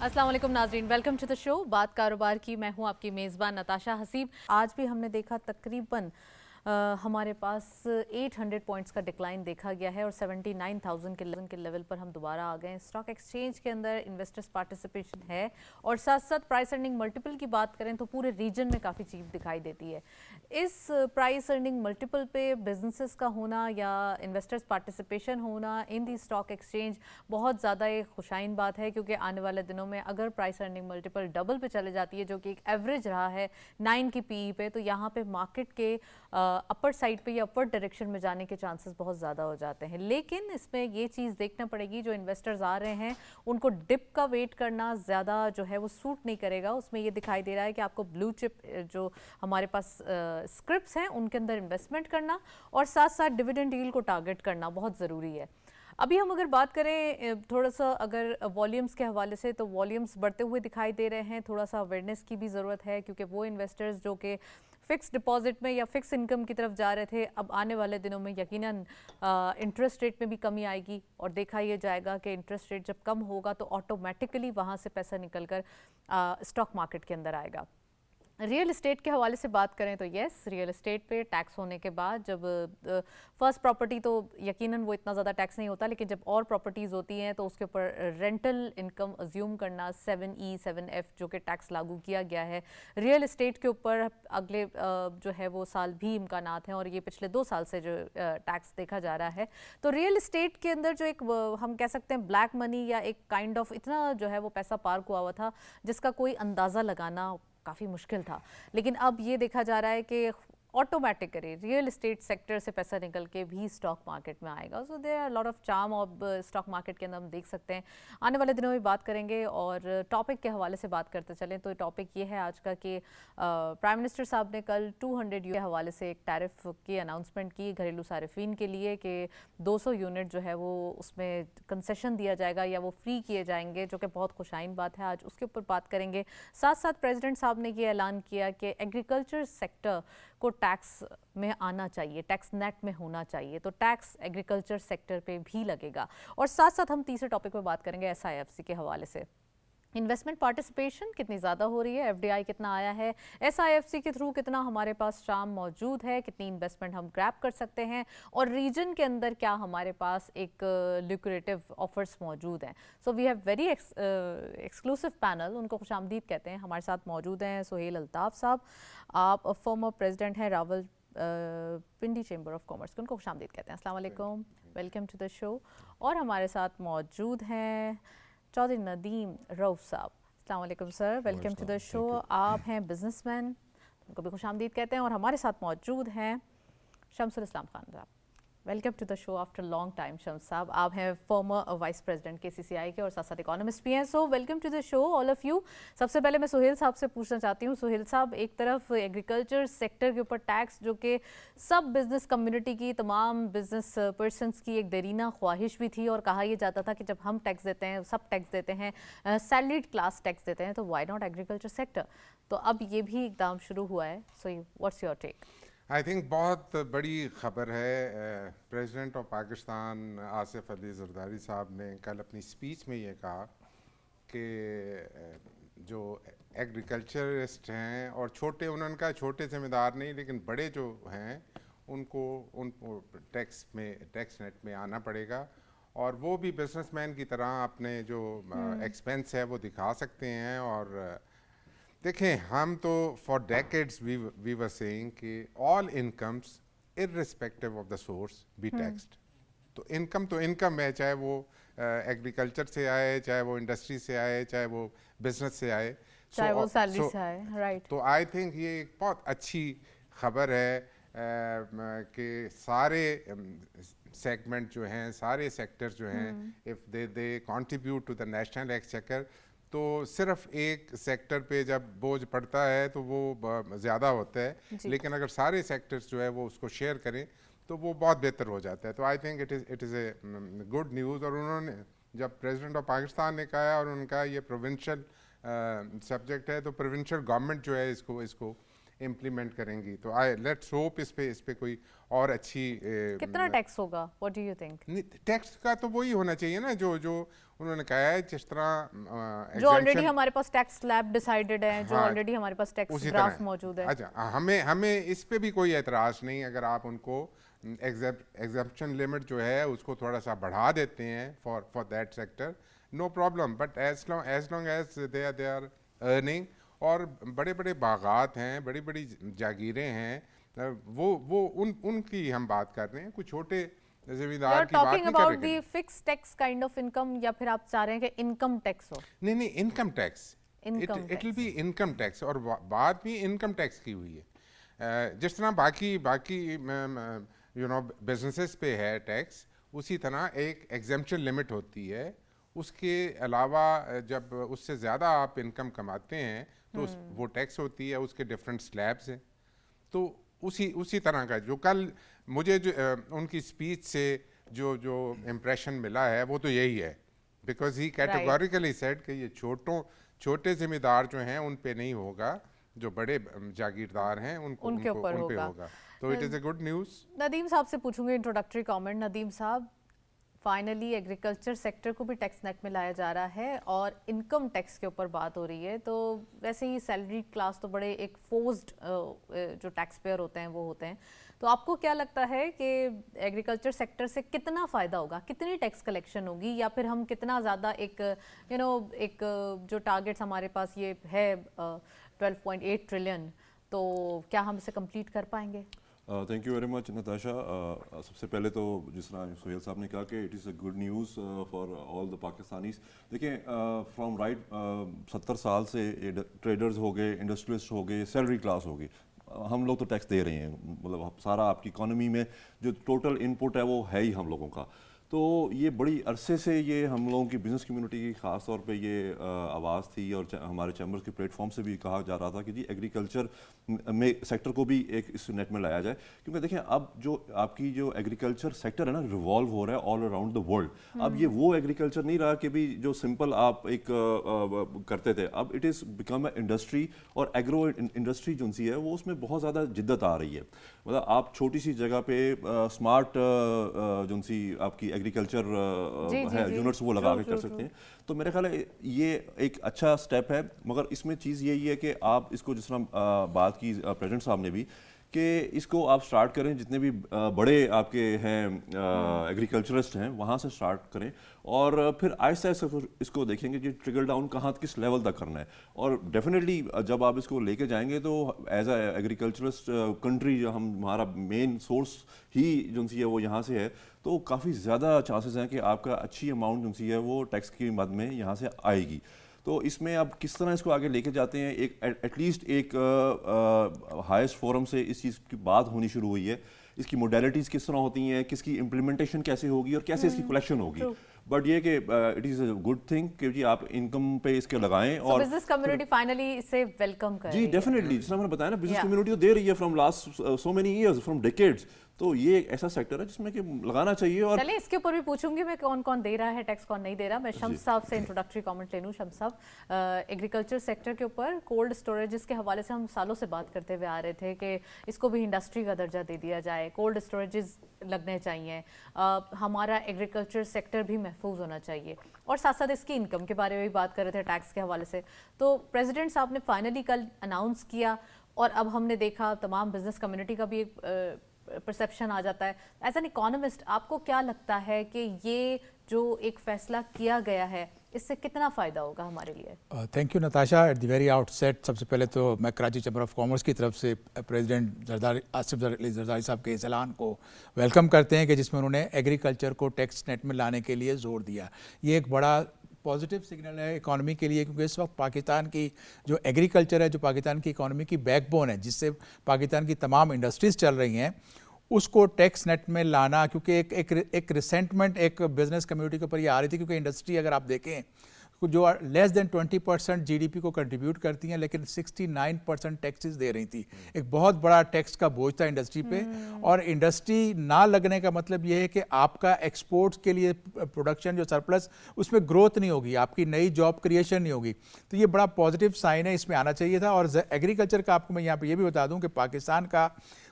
अस्सलाम वालेकुम नाज़रीन, वेलकम टू द शो बात कारोबार की। मैं हूं आपकी मेज़बान नताशा हसीब। आज भी हमने देखा तकरीबन हमारे पास 800 पॉइंट्स का डिक्लाइन देखा गया है और 79,000 के लेवल पर हम दोबारा आ गए हैं। स्टॉक एक्सचेंज के अंदर इन्वेस्टर्स पार्टिसिपेशन है और साथ साथ प्राइस अर्निंग मल्टीपल की बात करें तो पूरे रीजन में काफ़ी चीप दिखाई देती है। इस प्राइस अर्निंग मल्टीपल पे बिजनेसेस का होना या इन्वेस्टर्स पार्टिसिपेशन होना इन दी स्टॉक एक्सचेंज बहुत ज़्यादा एक खुशाइन बात है, क्योंकि आने वाले दिनों में अगर प्राइस अर्निंग मल्टीपल डबल पे चले जाती है, जो कि एक एवरेज रहा है 9 की पीई पे, तो यहाँ पे मार्केट के अपर साइड पे या अपर डायरेक्शन में जाने के चांसेस बहुत ज़्यादा हो जाते हैं। लेकिन इसमें ये चीज़ देखना पड़ेगी, जो इन्वेस्टर्स आ रहे हैं उनको डिप का वेट करना ज़्यादा जो है वो सूट नहीं करेगा। उसमें ये दिखाई दे रहा है कि आपको ब्लू चिप जो हमारे पास स्क्रिप्ट्स हैं उनके अंदर इन्वेस्टमेंट करना और साथ साथ डिविडेंड डील को टारगेट करना बहुत ज़रूरी है। अभी हम अगर बात करें थोड़ा सा अगर वॉल्यूम्स के हवाले से, तो वॉल्यूम्स बढ़ते हुए दिखाई दे रहे हैं। थोड़ा सा अवेयरनेस की भी ज़रूरत है, क्योंकि वो इन्वेस्टर्स जो कि फिक्स डिपॉजिट में या फिक्स इनकम की तरफ जा रहे थे, अब आने वाले दिनों में यकीनन इंटरेस्ट रेट में भी कमी आएगी और देखा यह जाएगा कि इंटरेस्ट रेट जब कम होगा तो ऑटोमेटिकली वहाँ से पैसा निकल कर स्टॉक मार्केट के अंदर आएगा। रियल इस्टेट के हवाले से बात करें तो यस, रियल इस्टेट पे टैक्स होने के बाद जब फर्स्ट प्रॉपर्टी तो यकीनन वो इतना ज़्यादा टैक्स नहीं होता, लेकिन जब और प्रॉपर्टीज़ होती हैं तो उसके ऊपर रेंटल इनकम अज्यूम करना 7E 7F जो कि टैक्स लागू किया गया है रियल इस्टेट के ऊपर, अगले जो है वो साल भी इम्कानात हैं और ये पिछले 2 साल से जो टैक्स देखा जा रहा है। तो रियल इस्टेट के अंदर जो एक हम कह सकते हैं ब्लैक मनी या एक काइंड ऑफ इतना जो है वो पैसा पार्क हुआ हुआ था जिसका कोई अंदाज़ा लगाना काफ़ी मुश्किल था। लेकिन अब ये देखा जा रहा है कि ऑटोमेटिकली रियल इस्टेट सेक्टर से पैसा निकल के भी स्टॉक मार्केट में आएगा। So there are lot of charm of stock market के अंदर हम देख सकते हैं। आने वाले दिनों में बात करेंगे और टॉपिक के हवाले से बात करते चलें तो टॉपिक ये है आज का कि प्राइम मिनिस्टर साहब ने कल 200 के हवाले से एक टैरिफ की अनाउंसमेंट की घरेलू सारिफिन के लिए कि 200 यूनिट जो है वो उसमें कंसेशन दिया जाएगा या वो फ्री किए जाएंगे, जो कि बहुत खुशाइन बात है। आज उसके ऊपर बात करेंगे। साथ साथ प्रेसिडेंट साहब ने ये ऐलान किया कि एग्रीकल्चर सेक्टर को टैक्स में आना चाहिए, टैक्स नेट में होना चाहिए, तो टैक्स एग्रीकल्चर सेक्टर पे भी लगेगा। और साथ साथ हम तीसरे टॉपिक पे बात करेंगे SIFC के हवाले से। इन्वेस्टमेंट पार्टिसिपेशन कितनी ज़्यादा हो रही है, FDI कितना आया है, SIFC के थ्रू कितना हमारे पास शाम मौजूद है, कितनी इन्वेस्टमेंट हम ग्रैब कर सकते हैं और रीजन के अंदर क्या हमारे पास एक ल्यूक्रेटिव ऑफर्स मौजूद हैं। So we have very exclusive panel, उनको खुशामदीद कहते हैं। हमारे साथ मौजूद हैं सुहेल अल्ताफ़ साहब, आप फॉर्मर प्रेसिडेंट हैं रावल पिंडी चेंबर ऑफ कॉमर्स, उनको खुशामदीद कहते हैं। अस्सलाम वालेकुम, वेलकम टू द शो। और हमारे साथ मौजूद हैं चौधरी नदीम रऊफ साहब। अस्सलाम वालेकुम sir, welcome to the show. आप हैं बिजनेसमैन, उनको भी खुशामदीद कहते हैं। और हमारे साथ मौजूद हैं Shamsul Islam Khan sahab, welcome to the show after long time. Shams sahab, आप हैं फॉर्मर वाइस प्रेसिडेंट KCCI के और साथ साथ इकोनॉमिस्ट भी हैं। So welcome to the show all of you. सबसे पहले मैं सुहेल साहब से पूछना चाहती हूँ। सुहेल साहब, एक तरफ एग्रीकल्चर सेक्टर के ऊपर टैक्स जो कि सब बिजनेस कम्युनिटी की, तमाम बिजनेस पर्सनस की एक देरीना ख्वाहिश भी थी और कहा यह जाता था कि जब हम टैक्स देते हैं, सब टैक्स देते हैं, सैलरीड क्लास टैक्स देते हैं, तो वाई नॉट एग्रीकल्चर सेक्टर। तो अब ये भी इकदाम शुरू हुआ है। So what's your take? I think बहुत बड़ी खबर है। प्रेसिडेंट ऑफ पाकिस्तान आसिफ अली जरदारी साहब ने कल अपनी स्पीच में ये कहा कि जो एग्रीकल्चरिस्ट हैं और छोटे, उन्होंने कहा छोटे ज़िम्मेदार नहीं लेकिन बड़े जो हैं उनको टैक्स नेट में आना पड़ेगा और वो भी बिजनेसमैन की तरह अपने जो एक्सपेंस है वो दिखा सकते हैं। और देखें, हम तो for decades we were saying कि all incomes irrespective of the source be taxed. तो इनकम है, चाहे वो एग्रीकल्चर से आए, चाहे वो इंडस्ट्री से आए, चाहे वो बिजनेस से आए, चाहे वो सैलरी से आए, राइट। तो आई थिंक ये एक बहुत अच्छी खबर है कि सारे सेगमेंट जो हैं, सारे सेक्टर्स जो हैं, if they contribute to the national exchequer, तो सिर्फ एक सेक्टर पे जब बोझ पड़ता है तो वो ज़्यादा होता है, लेकिन अगर सारे सेक्टर्स जो है वो उसको शेयर करें तो वो बहुत बेहतर हो जाता है। तो I think it is a good news. और उन्होंने जब प्रेसिडेंट ऑफ पाकिस्तान ने कहा और उनका ये प्रोविंशियल सब्जेक्ट है, तो प्रोविंशियल गवर्नमेंट जो है इसको इम्प्लीमेंट करेंगी। तो लेट्स होप इस पे कोई और अच्छी कितना टैक्स होगा, what do you think? Tax का तो वही होना चाहिए ना जो जो उन्होंने कहा है, जिस तरह जो ऑलरेडी हमारे पास टैक्स स्लैब डिसाइडेड है, जो हाँ, ऑलरेडी हमारे पास टैक्स उसी ड्राफ्ट तरह मौजूद है। अच्छा, हमें इस पे भी कोई एतराज़ नहीं अगर आप उनको एग्जेम्पशन लिमिट जो है उसको थोड़ा सा बढ़ा देते हैं for that sector, no problem. But as long as they are earning, और बड़े बड़े बागात हैं, बड़ी बड़ी जागीरें हैं, वो उनकी हम बात कर रहे हैं, कुछ छोटे जमींदार की बात टॉकिंग नहीं कर अबाउट रहे। The fix tax kind of income, या फिर आप चाह रहे हैं कि इनकम टैक्स हो? नहीं, income tax, Income it will be income tax, और बात भी इनकम टैक्स की हुई है। जिस तरह बाकी यू नो बिजनेसेस पे है टैक्स, उसी तरह एक एग्जेम्पशन लिमिट होती है। उसके अलावा जब उससे ज़्यादा आप इनकम कमाते हैं तो वो टैक्स होती है, उसके डिफरेंट स्लैब्स हैं। तो उसी तरह का जो कल मुझे जो उनकी स्पीच से जो इम्प्रेशन मिला है वो तो यही है, बिकॉज ही कैटेगोरिकली सेड कि ये छोटे जिम्मेदार जो हैं उन पे नहीं होगा, जो बड़े जागीरदार हैं उनके ऊपर उन पे होगा। तो it is a good news. Nadeem sahab से पूछूंगी इंट्रोडक्टरी कमेंट। नदीम साहब, फाइनली एग्रीकल्चर सेक्टर को भी टैक्स नेट में लाया जा रहा है और इनकम टैक्स के ऊपर बात हो रही है। तो वैसे ही सैलरी क्लास तो बड़े एक फोर्स्ड जो टैक्स पेयर होते हैं वो होते हैं, तो आपको क्या लगता है कि एग्रीकल्चर सेक्टर से कितना फ़ायदा होगा, कितनी टैक्स कलेक्शन होगी, या फिर हम कितना ज़्यादा एक एक जो टारगेट्स हमारे पास ये है 12.8 ट्रिलियन, तो क्या हम इसे कंप्लीट कर पाएंगे? Thank you very much Natasha. सबसे पहले तो जिस तरह सोहेल साहब ने कहा कि it is a good news for all the Pakistanis. देखिए, फ्रॉम राइट 70 साल से ट्रेडर्स हो गए, इंडस्ट्रियलिस्ट हो गए, सैलरी क्लास हो गई, हम लोग तो टैक्स दे रहे हैं। मतलब सारा आपकी इकोनॉमी में जो टोटल इनपुट है वो है ही हम लोगों का। तो ये बड़ी अरसे से ये हम लोगों की बिज़नेस कम्युनिटी की ख़ास तौर पे ये आवाज़ थी, और हमारे चैम्बर्स के प्लेटफॉर्म से भी कहा जा रहा था कि जी एग्रीकल्चर में सेक्टर को भी एक इस नेट में लाया जाए। क्योंकि देखें, अब जो आपकी जो एग्रीकल्चर सेक्टर है ना, रिवॉल्व हो रहा है ऑल अराउंड द वर्ल्ड। अब ये वो एग्रीकल्चर नहीं रहा कि भी जो सिंपल आप एक करते थे, अब it is become a industry, और एग्रो इंडस्ट्री जो सी है वो उसमें बहुत ज़्यादा जिद्दत आ रही है। मतलब आप छोटी सी जगह पे स्मार्ट जो सी आपकी एग्रीकल्चर है यूनिट्स वो लगा के कर सकते हैं। तो मेरे ख्याल है ये एक अच्छा स्टेप है, मगर इसमें चीज़ यही है कि आप इसको जिस तरह बात की प्रेसिडेंट साहब ने भी, कि इसको आप स्टार्ट करें, जितने भी बड़े आपके हैं एग्रीकल्चरिस्ट हैं वहाँ से स्टार्ट करें, और फिर आहिस्ता आहिस्ता इसको देखेंगे कि ट्रिकल डाउन कहाँ किस लेवल तक करना है। और डेफिनेटली जब आप इसको लेके जाएंगे तो एज अ एग्रीकल्चरिस्ट कंट्री, जो हमारा मेन सोर्स ही जो सी है वो यहाँ से है, तो काफ़ी ज़्यादा चांसेस हैं कि आपका अच्छी अमाउंट जो सी है वो टैक्स की मद में यहाँ से आएगी। तो इसमें आप किस तरह इसको आगे लेके जाते हैं, एक एटलीस्ट एक हाईएस्ट फोरम से इस चीज़ की बात होनी शुरू हुई है। इसकी मोडेलिटीज़ किस तरह होती हैं, किसकी इम्प्लीमेंटेशन कैसे होगी और कैसे इसकी कलेक्शन होगी। बट ये कि it is a good thing कि जी आप इनकम पे इसके लगाएं, और बिजनेस कम्युनिटी फाइनली इसे वेलकम कर रही है। जी डेफिनेटली, जिस तरह मैंने बताया ना, बिजनेस कम्युनिटी तो दे रही है from last so many years, from decades. तो ये एक ऐसा सेक्टर है जिसमें कि लगाना चाहिए। और चलिए इसके ऊपर भी पूछूंगी मैं कौन कौन दे रहा है टैक्स, कौन नहीं दे रहा। मैं शम्स साहब से इंट्रोडक्टरी कमेंट ले लूँ। शम्स साहब, एग्रीकल्चर सेक्टर के ऊपर कोल्ड स्टोरेज के हवाले से हम सालों से बात करते हुए आ रहे थे कि इसको भी इंडस्ट्री का दर्जा दे दिया जाए, कोल्ड स्टोरेजेस लगने चाहिए, हमारा एग्रीकल्चर सेक्टर भी महफूज होना चाहिए, और साथ साथ इसकी इनकम के बारे में भी बात कर रहे थे टैक्स के हवाले से। तो प्रेसिडेंट साहब ने फाइनली कल अनाउंस किया, और अब हमने देखा तमाम बिजनेस कम्युनिटी का भी एक परसेप्शन आ जाता है। एज एन इकोनॉमिस्ट आपको क्या लगता है कि ये जो एक फैसला किया गया है इससे कितना फ़ायदा होगा हमारे लिए? Thank you Natasha. At the very outset सबसे पहले तो मैं कराची चैम्बर ऑफ कॉमर्स की तरफ से प्रेसिडेंट आसिफ अली जरदारी साहब के इस ऐलान को वेलकम करते हैं कि जिसमें उन्होंने एग्रीकल्चर को टैक्स नेट में लाने के लिए ज़ोर दिया। ये एक बड़ा पॉजिटिव सिग्नल है इकॉनमी के लिए, क्योंकि इस वक्त पाकिस्तान की जो एग्रीकल्चर है, जो पाकिस्तान की इकॉनमी की बैकबोन है, जिससे पाकिस्तान की तमाम इंडस्ट्रीज़ चल रही हैं, उसको टैक्स नेट में लाना, क्योंकि एक रिसेंटमेंट एक बिज़नेस कम्युनिटी के ऊपर ये आ रही थी। क्योंकि इंडस्ट्री अगर आप देखें जो लेस देन 20% जीडीपी को कंट्रीब्यूट करती हैं, लेकिन 69% टैक्सेस दे रही थी। एक बहुत बड़ा टैक्स का बोझ था इंडस्ट्री पे। और इंडस्ट्री ना लगने का मतलब ये है कि आपका एक्सपोर्ट्स के लिए प्रोडक्शन जो सरप्लस, उसमें ग्रोथ नहीं होगी, आपकी नई जॉब क्रिएशन नहीं होगी। तो ये बड़ा पॉजिटिव साइन है, इसमें आना चाहिए था। और एग्रीकल्चर का आपको मैं यहाँ पे ये भी बता दूं कि पाकिस्तान का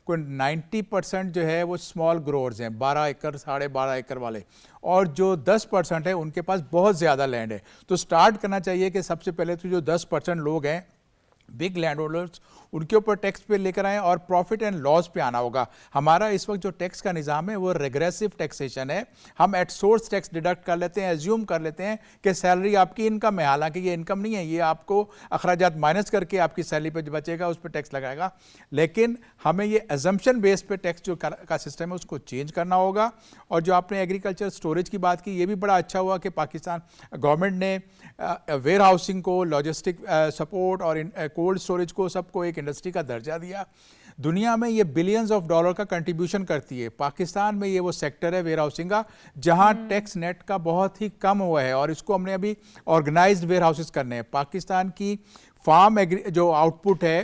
कोई 90% जो है वो स्मॉल ग्रोअर्स हैं, 12 एकड़ 12.5 एकड़ वाले, और जो 10% है उनके पास बहुत ज़्यादा लैंड है। तो स्टार्ट करना चाहिए कि सबसे पहले तो जो 10% लोग हैं बिग लैंड होल्डर्स, उनके ऊपर टैक्स पे लेकर आएँ और प्रॉफिट एंड लॉस पे आना होगा। हमारा इस वक्त जो टैक्स का निज़ाम है वो रेग्रेसिव टैक्सेशन है। हम एट सोर्स टैक्स डिडक्ट कर लेते हैं, एज्यूम कर लेते हैं कि सैलरी आपकी इनकम है, हालांकि ये इनकम नहीं है, ये आपको अखराजात माइनस करके आपकी सैलरी पे जो बचेगा उस पर टैक्स लगाएगा। लेकिन हमें ये एजम्पशन बेस पे टैक्स जो का सिस्टम है उसको चेंज करना होगा। और जो आपने एग्रीकल्चर स्टोरेज की बात की, ये भी बड़ा अच्छा हुआ कि पाकिस्तान गवर्नमेंट ने वेयर हाउसिंग को, लॉजिस्टिक सपोर्ट और कोल्ड स्टोरेज को, सबको एक इंडस्ट्री का दर्जा दिया। दुनिया में ये बिलियंस ऑफ डॉलर का कंट्रीब्यूशन करती है। पाकिस्तान में ये वो सेक्टर है वेयर हाउसिंग का जहां टैक्स नेट का बहुत ही कम हुआ है, और इसको हमने अभी ऑर्गेनाइज्ड वेयर हाउसेस करने हैं। पाकिस्तान की फार्म जो आउटपुट है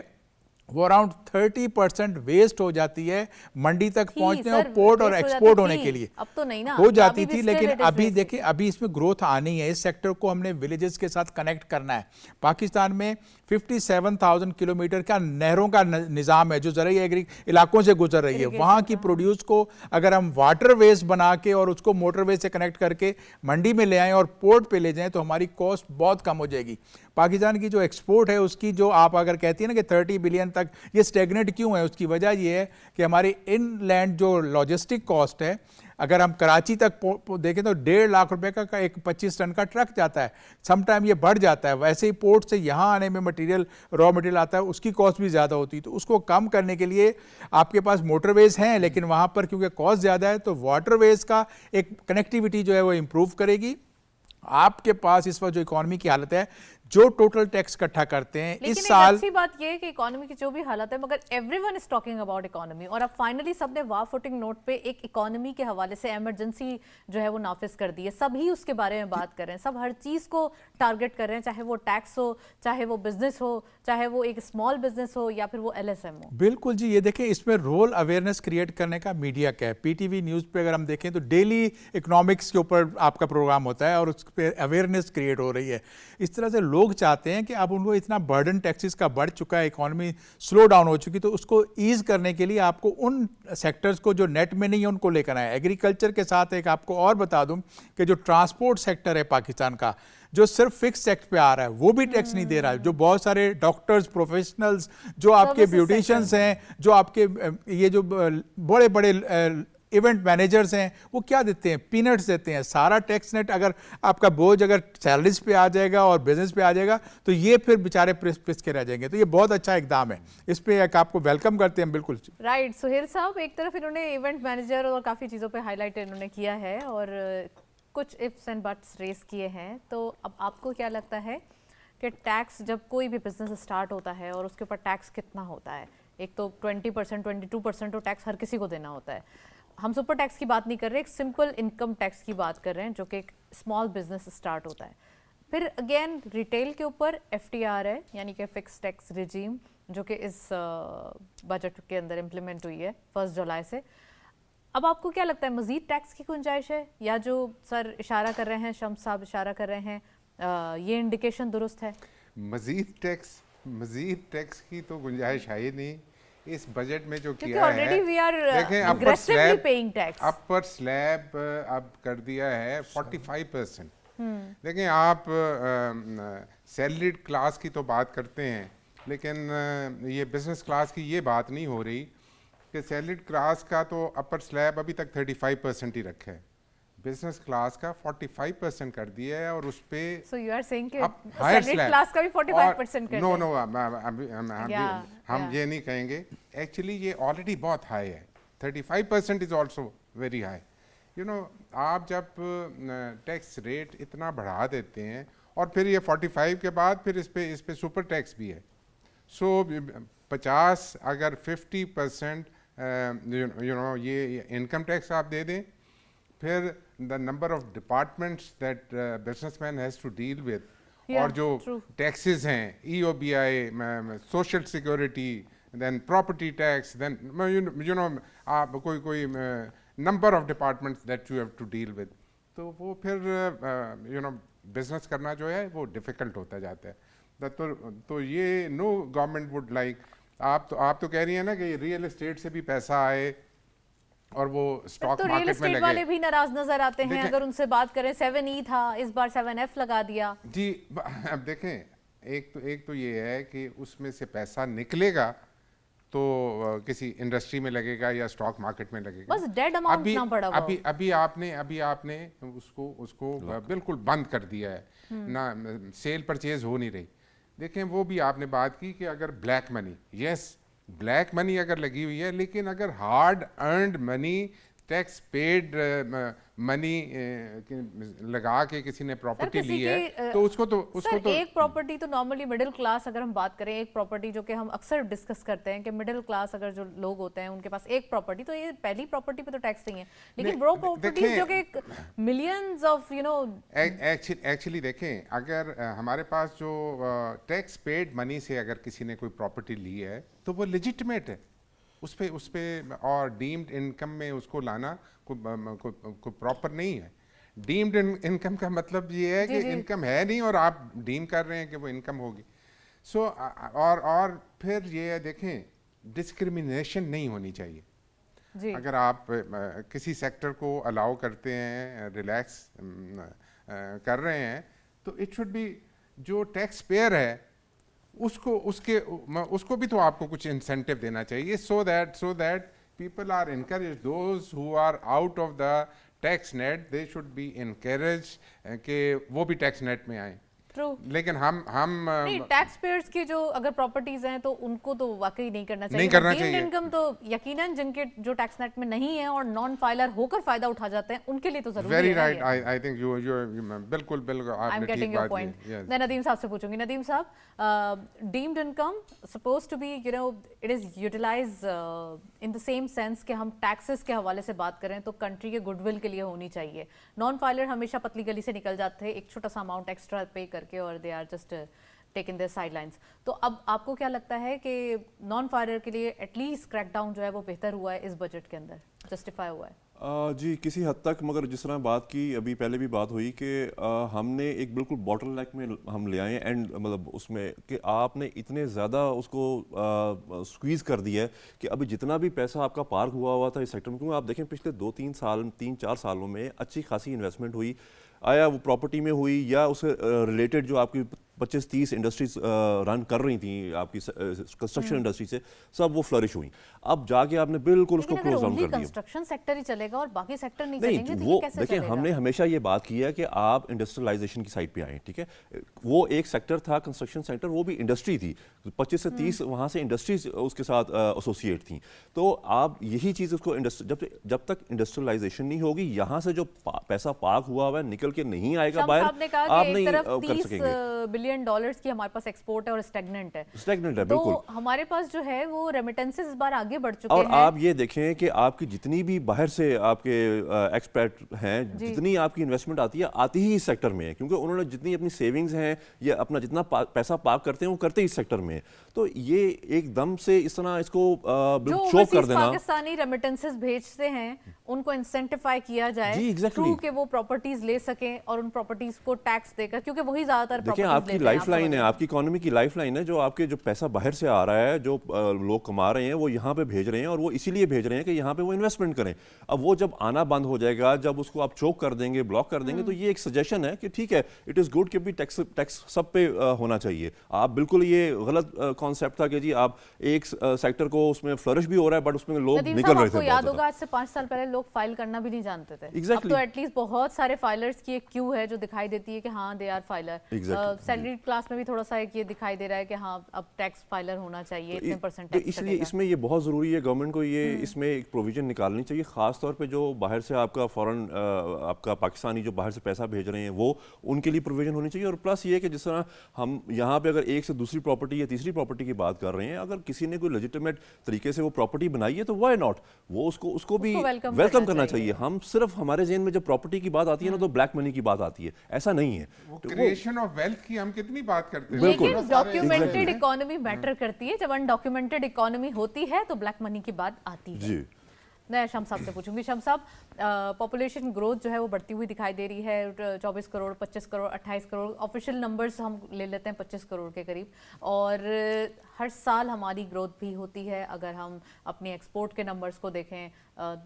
वो अराउंड 30% वेस्ट हो जाती है मंडी तक पहुंचने और पोर्ट और एक्सपोर्ट होने के लिए। अब तो नहीं ना, हो जाती थी, लेकिन अभी देखिए अभी इसमें ग्रोथ आनी है। इस सेक्टर को हमने विलेजेस के साथ कनेक्ट करना है। पाकिस्तान में 57,000 किलोमीटर का नहरों का निज़ाम है जो ज़रूरी एग्री इलाकों से गुजर रही है। वहाँ की प्रोड्यूस को अगर हम वाटरवेज बना के और उसको मोटरवे से कनेक्ट करके मंडी में ले आएँ और पोर्ट पे ले जाएँ तो हमारी कॉस्ट बहुत कम हो जाएगी। पाकिस्तान की जो एक्सपोर्ट है उसकी, जो आप अगर कहती हैं ना कि 30 बिलियन तक ये स्टेगनेट क्यों है, उसकी वजह ये है कि हमारी इनलैंड जो लॉजिस्टिक कॉस्ट है, अगर हम कराची तक देखें तो 1.5 लाख रुपए का एक 25 टन का ट्रक जाता है। समटाइम ये बढ़ जाता है। वैसे ही पोर्ट से यहाँ आने में मटेरियल, रॉ मटेरियल आता है, उसकी कॉस्ट भी ज़्यादा होती है। तो उसको कम करने के लिए आपके पास मोटरवेज हैं, लेकिन वहाँ पर क्योंकि कॉस्ट ज़्यादा है तो वाटरवेज का एक कनेक्टिविटी जो है वो इम्प्रूव करेगी। आपके पास इस वक्त जो इकोनॉमी की हालत है, जो टोटल टैक्स इकट्ठा करते हैं इस साल, अच्छी बात यह है कि इकोनॉमी की जो भी हालत है, मगर everyone is talking about economy, और अब फाइनली सबने वाह फुटिंग नोट पे एक इकोनॉमी के हवाले से इमरजेंसी जो है वो नाफिज कर दी है। सभी उसके बारे में बात कर रहे हैं, सब हर चीज को टारगेट कर रहे हैं, चाहे वो टैक्स हो, चाहे वो बिजनेस हो, चाहे वो एक स्मॉल बिजनेस हो या फिर वो LSM हो। बिल्कुल जी, ये देखें इसमें रोल अवेयरनेस क्रिएट करने का मीडिया का है। PTV न्यूज़ पे अगर हम देखें तो डेली इकोनॉमिक्स के ऊपर आपका प्रोग्राम होता है और उस पर अवेयरनेस क्रिएट हो रही है। इस तरह से लोग चाहते हैं कि अब उनको इतना बर्डन टैक्सेस का बढ़ चुका है, इकोनॉमी स्लो डाउन हो चुकी, तो उसको ईज करने के लिए आपको उन सेक्टर्स को जो नेट में नहीं है उनको लेकर आए। एग्रीकल्चर के साथ एक आपको और बता दूं कि जो ट्रांसपोर्ट सेक्टर है पाकिस्तान का, जो सिर्फ फिक्स टैक्स पे आ रहा है वो भी टैक्स नहीं दे रहा है। जो बहुत सारे डॉक्टर्स, प्रोफेशनल्स, जो आपके ब्यूटिशियंस हैं, जो आपके ये जो बड़े बड़े इवेंट मैनेजर्स हैं, वो क्या देते हैं? पीनट्स देते हैं। सारा टैक्स नेट अगर आपका बोझ अगर सैलरीज पे आ जाएगा और बिजनेस पे आ जाएगा तो ये फिर बेचारे पिस के रह जाएंगे। तो ये बहुत अच्छा इकदाम है, इस पे एक आपको वेलकम करते हैं। बिल्कुल राइट सुहेल साहब, एक तरफ इन्होंने इवेंट मैनेजर और काफ़ी चीज़ों पे हाईलाइट इन्होंने किया है और कुछ इफ्स एंड बट्स रेस किए हैं। तो अब आपको क्या लगता है कि टैक्स, जब कोई भी बिजनेस स्टार्ट होता है और उसके ऊपर टैक्स कितना होता है? एक तो 20%, 22% तो टैक्स हर किसी को देना होता है। हम सुपर टैक्स की बात नहीं कर रहे, एक सिंपल इनकम टैक्स की बात कर रहे हैं जो कि एक स्मॉल बिजनेस स्टार्ट होता है। फिर अगेन रिटेल के ऊपर FTR है, यानी कि फिक्स टैक्स रिजीम, जो कि इस बजट के अंदर इम्प्लीमेंट हुई है 1 जुलाई से। अब आपको क्या लगता है, मजीद टैक्स की गुंजाइश है, या जो सर इशारा कर रहे हैं, शम्स साहब इशारा कर रहे हैं, ये इंडिकेशन दुरुस्त है? मजीद टैक्स की तो गुंजाइश है ही नहीं इस बजट में जो किया है। ऑलरेडी वी आर देखें एग्रेसिवली पेइंग टैक्स। अपर स्लैब अब कर दिया है 45%। देखें आप सैलरीड क्लास की तो बात करते हैं, लेकिन ये बिजनेस क्लास की ये बात नहीं हो रही कि सैलरीड क्लास का तो अपर स्लैब अभी तक 35% ही रखा है, बिजनेस क्लास का 45% कर दिया है। और उस पे सो यू आर सेइंग कि हायर सैलरीड क्लास का भी 45% कर नो दिया। हम ये नहीं कहेंगे। एक्चुअली ये ऑलरेडी बहुत हाई है, 35% is also very high. You know, आप जब टैक्स रेट इतना बढ़ा देते हैं और फिर ये 45 के बाद फिर इस पे सुपर टैक्स भी है। सो 50 अगर 50% यू नो ये इनकम टैक्स आप दे दें, फिर the number of departments that businessman has to deal with, Yeah, और जो true. टैक्सेस हैं, EOBI, social security, then property tax, then you know आप कोई number of departments that you have to deal with, तो वो फिर you know business करना जो है वो डिफ़िकल्ट होता जाता है। तो ये नो गवर्नमेंट वुड लाइक। आप तो कह रही हैं ना कि रियल एस्टेट से भी पैसा आए और वो स्टॉक तो रियल मार्केट में एस्टेट लगे। वाले भी नाराज नजर आते हैं। देखें- अगर उनसे बात करें 7E था, इस बार 7F लगा दिया। जी अब देखें, एक तो ये है कि उसमें से पैसा निकलेगा तो किसी इंडस्ट्री में लगेगा या स्टॉक मार्केट में लगेगा। बस डेड अमाउंट ना पड़ा हुआ हो। अभी आपने उसको बिल्कुल बंद कर दिया है ना, सेल परचेज हो नहीं रही। देखें, वो भी आपने बात की कि अगर black money, yes black money अगर लगी हुई है, लेकिन अगर hard earned money, tax paid money लगा के किसी ने प्रॉपर्टी ली है तो उसको तो एक प्रॉपर्टी तो नॉर्मली मिडिल क्लास, अगर हम बात करें एक प्रॉपर्टी जो कि हम अक्सर डिस्कस करते हैं कि मिडिल क्लास अगर जो लोग होते हैं उनके पास एक प्रॉपर्टी, तो ये पहली प्रॉपर्टी पे तो टैक्स नहीं है, लेकिन वो प्रॉपर्टीज जो कि मिलियंस ऑफ एक्चुअली देखें, अगर हमारे पास जो टैक्स पेड मनी से अगर किसी ने कोई प्रॉपर्टी ली है तो वो लेजिटिमेट है, उस पे और डीम्ड इनकम में उसको लाना कोई प्रॉपर नहीं है। डीम्ड इनकम का मतलब ये है कि इनकम है नहीं और आप डीम कर रहे हैं कि वो इनकम होगी। सो और फिर ये देखें, डिस्क्रिमिनेशन नहीं होनी चाहिए। जी। अगर आप किसी सेक्टर को अलाउ करते हैं, रिलैक्स कर रहे हैं, तो इट शुड बी जो टैक्स पेयर है उसको भी तो आपको कुछ इंसेंटिव देना चाहिए, so that people are encourage, those who are out of the tax net, they should be encourage कि वो भी टैक्स नेट में आए। ट्रू। लेकिन हम टैक्स पेयर्स की जो अगर प्रॉपर्टीज हैं तो उनको तो वाकई नहीं करना चाहिए। नहीं करना चाहिए। इनकम तो यकीनन जिनके जो टैक्स नेट में नहीं है और नॉन फाइलर होकर फायदा उठा जाते हैं उनके लिए तो जरूरी है। Very right, I think you बिल्कुल I am getting your point. मैं नदीम साहब से पूछूंगी, Nadeem sahab, deemed income suppose to be it is utilise in the same sense कि हम टैक्सेस के हवाले से बात करें तो कंट्री के गुडविल के लिए होनी चाहिए। नॉन फाइलर हमेशा पतली गली से निकल जाते हैं एक छोटा सा अमाउंट एक्स्ट्रा पे करके और they are just taken their sidelines. तो अब आपको क्या लगता है कि नॉन फाइलर के लिए एटलीस्ट क्रैकडाउन जो है वो बेहतर हुआ है इस बजट के अंदर, जस्टिफाई हुआ है? जी किसी हद तक, मगर जिस तरह बात की अभी पहले भी बात हुई कि हमने एक बिल्कुल बॉटल नेक में हम ले आए एंड मतलब उसमें कि आपने इतने ज़्यादा उसको स्क्वीज़ कर दिया है कि अभी जितना भी पैसा आपका पार्क हुआ था इस सेक्टर में, क्योंकि आप देखें पिछले 3-4 सालों में अच्छी खासी इन्वेस्टमेंट हुई, आया वो प्रॉपर्टी में हुई या उससे रिलेटेड जो आपकी 25-30 इंडस्ट्रीज रन कर रही थी आपकी कंस्ट्रक्शन इंडस्ट्री से, सब वो फ्लरिश हुई। अब जाके आपने बिल्कुल उसको क्लोज डाउन कर दिया। कंस्ट्रक्शन सेक्टर ही चलेगा और बाकी सेक्टर नहीं नहीं, चलेंगे, तो वो ये कैसे देखिए चलेगा? हमने हमेशा ये बात की है कि आप इंडस्ट्रियलाइजेशन की साइड पे आए, ठीक है। वो एक सेक्टर था कंस्ट्रक्शन सेक्टर, वो भी इंडस्ट्री थी, 25 से 30 वहाँ से इंडस्ट्रीज उसके साथ एसोसिएट थी। तो आप यही चीज़ उसको जब तक इंडस्ट्रियलाइजेशन नहीं होगी, यहाँ से जो पैसा पार्क हुआ है निकल के नहीं आएगा बाहर, आप नहीं कर सकेंगे। $30 बिलियन की हमारे पास एक्सपोर्ट है और स्टैग्नेंट है। स्टैग्नेंट है तो बिल्कुल। हमारे पास जो है वो रेमिटेंसेस इस बार आगे बढ़ चुके और हैं। आप ये देखें कि आपकी जितनी भी बाहर से आपके एक्सपैट हैं, जितनी आपकी इन्वेस्टमेंट आती ही इस सेक्टर में है, क्योंकि उन्होंने जितनी अपनी सेविंग्स हैं या अपना जितना पैसा पार्क करते हैं वो करते ही इस सेक्टर में है। तो ये एकदम से इस तरह इसको चोक कर देना, पाकिस्तानी रेमिटेंसेस भेजते हैं उनको इंसेंटिफाई किया जाए जी, exactly. थ्रू के वो प्रॉपर्टीज ले सकें और उन प्रॉपर्टीज को टैक्स देकर, क्योंकि वही ज्यादातर देखिए आपकी लाइफलाइन है, आपकी इकोनॉमी की लाइफलाइन है, जो आपके जो पैसा बाहर से आ रहा है, जो लोग कमा रहे हैं वो यहाँ पे भेज रहे हैं और वो इसीलिए भेज रहे हैं कि यहाँ पे वो इन्वेस्टमेंट करें। अब वो जब आना बंद हो जाएगा, जब उसको आप चोक कर देंगे, ब्लॉक कर देंगे, तो ये एक सजेशन है कि ठीक है, इट इज़ गुड कि भी टैक्स सब पे होना चाहिए। आप बिल्कुल ये गलत कॉन्सेप्ट था कि जी आप एक सेक्टर को उसमें फ्लरिश भी हो रहा है बट उसमें लोग निकल रहे थे। याद होगा आज से 5 साल पहले लोग फाइल करना भी नहीं जानते थे। Exactly. अब तो एटलीस्ट बहुत सारे फाइलर्स की एक क्यू है जो दिखाई देती है कि हाँ they are filer. Salaried class में भी थोड़ा सा एक ये दिखाई दे रहा है कि हाँ अब टैक्स फाइलर होना चाहिए, इतने परसेंट तो टैक्स इसलिए इसमें ये बहुत ज़रूरी है गवर्नमेंट को ये इसमें एक प्रोविज़न निकालनी चाहिए, ख़ास तौर पे जो बाहर से आपका फॉरेन आपका पाकिस्तानी जो बाहर से पैसा भेज रहे हैं वो उनके लिए प्रोविज़न होनी चाहिए। और प्लस ये कि जिस तरह हम यहाँ पे अगर एक से दूसरी प्रॉपर्टी या तीसरी प्रॉपर्टी की बात कर रहे हैं, अगर किसी ने कोई लेजिटिमेट तरीके से वो प्रॉपर्टी बनाई है तो वाई नॉट, वो उसको भी वेलकम करना चाहिए। हम सिर्फ हमारे जेन में जब प्रॉपर्टी की बात आती है ना तो ब्लैक मनी की बात आती है, ऐसा नहीं है। वो क्रिएशन ऑफ वेल्थ की हम कितनी बात करते हैं, लेकिन डॉक्यूमेंटेड इकोनॉमी मैटर करती है। जब अनडॉक्यूमेंटेड इकोनॉमी होती है तो ब्लैक मनी की बात आती है। जी मैं शम्स साहब से पूछूंगी। शम्स साहब, पॉपुलेशन ग्रोथ जो है वो बढ़ती हुई दिखाई दे रही है, 24 करोड़, 25 करोड़, 28 करोड़, ऑफिशियल नंबर्स हम ले लेते हैं 25 करोड़ के करीब, और हर साल हमारी ग्रोथ भी होती है। अगर हम अपनी एक्सपोर्ट के नंबर्स को देखें,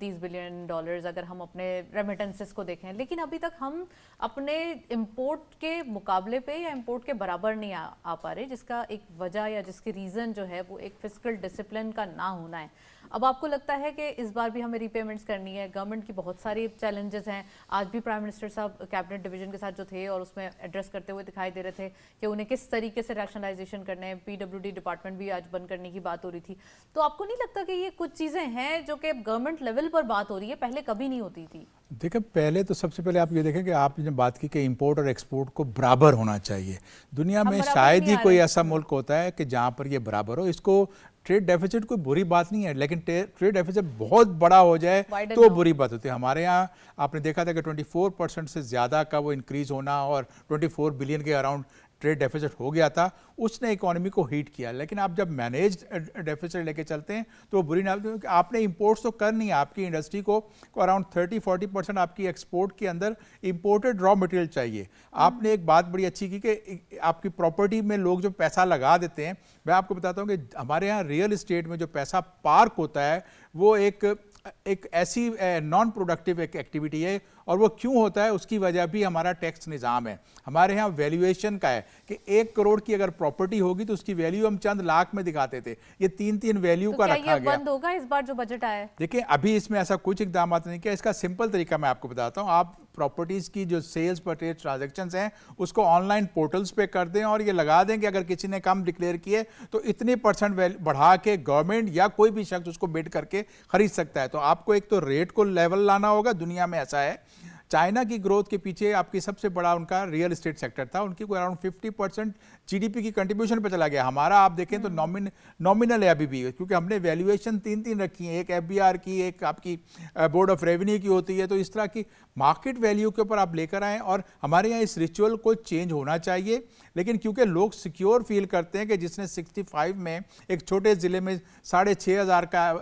30 बिलियन डॉलर्स, अगर हम अपने रेमिटेंसेस को देखें, लेकिन अभी तक हम अपने इंपोर्ट के मुकाबले पे या इंपोर्ट के बराबर नहीं आ पा रहे, जिसका एक वजह या जिसकी रीज़न जो है वो एक फिस्कल डिसिप्लिन का ना होना है। अब आपको लगता है कि इस बार भी हमें रीपेमेंट्स करनी है? गवर्नमेंट की बहुत सारी चैलेंजेस हैं। आज भी प्राइम मिनिस्टर साहब कैबिनेट डिवीजन के साथ जो थे और उसमें एड्रेस करते हुए दिखाई दे रहे थे कि उन्हें किस तरीके से रैशनलाइजेशन करने हैं। PWD डिपार्टमेंट भी आज बंद करने की बात हो रही थी। तो आपको नहीं लगता कि ये कुछ चीज़ें हैं जो कि गवर्नमेंट लेवल पर बात हो रही है, पहले कभी नहीं होती थी? देखिए, पहले तो सबसे पहले आप ये देखें कि आपने बात की कि इंपोर्ट और एक्सपोर्ट को बराबर होना चाहिए। दुनिया में शायद ही कोई ऐसा मुल्क होता है कि जहाँ पर ये बराबर हो। इसको ट्रेड डेफिसिट कोई बुरी बात नहीं है, लेकिन ट्रेड डेफिसिट बहुत बड़ा हो जाए तो बुरी बात होती है। हमारे यहाँ आपने देखा था कि 24% से ज़्यादा का वो इंक्रीज़ होना और 24 बिलियन के अराउंड ट्रेड डेफिसिट हो गया था, उसने इकोनॉमी को हीट किया। लेकिन आप जब मैनेज डेफिसिट लेके चलते हैं तो वो बुरी ना, आपने इंपोर्ट्स तो करनी है। आपकी इंडस्ट्री को अराउंड 30-40% आपकी एक्सपोर्ट के अंदर इंपोर्टेड रॉ मटेरियल चाहिए। आपने एक बात बड़ी अच्छी की कि आपकी प्रॉपर्टी में लोग जो पैसा लगा देते हैं, मैं आपको बताता हूँ कि हमारे यहाँ रियल इस्टेट में जो पैसा पार्क होता है वो एक ऐसी नॉन प्रोडक्टिव एक एक्टिविटी है। और वो क्यों होता है, उसकी वजह भी हमारा टैक्स निज़ाम है। हमारे यहाँ वैल्यूएशन का है कि 1 करोड़ की अगर प्रॉपर्टी होगी तो उसकी वैल्यू हम चंद लाख में दिखाते थे, ये 3-3 वैल्यू का रखा गया। बंद होगा इस बार जो बजट आया है? देखिए, अभी इसमें ऐसा कुछ इकदाम नहीं किया। इसका सिंपल तरीका मैं आपको बताता हूँ। आप प्रॉपर्टीज़ की जो सेल्स परचेज ट्रांजैक्शंस हैं उसको ऑनलाइन पोर्टल्स पे कर दें और ये लगा दें कि अगर किसी ने कम डिक्लेयर किए तो इतने % बढ़ा के गवर्नमेंट या कोई भी शख्स उसको बिड करके खरीद सकता है। तो आपको एक तो रेट को लेवल लाना होगा। दुनिया में ऐसा है, चाइना की ग्रोथ के पीछे आपकी सबसे बड़ा उनका रियल एस्टेट सेक्टर था। उनकी कोई अराउंड 50% GDP की कंट्रीब्यूशन पे चला गया। हमारा आप देखें तो नॉमिनल है अभी भी, क्योंकि हमने वैल्यूएशन 3 रखी है, एक FBR की, एक आपकी बोर्ड ऑफ रेवेन्यू की होती है। तो इस तरह की मार्केट वैल्यू के ऊपर आप लेकर आएँ और हमारे यहाँ इस रिचुअल को चेंज होना चाहिए। लेकिन क्योंकि लोग सिक्योर फील करते हैं कि जिसने 65 में एक छोटे ज़िले में 6,500 का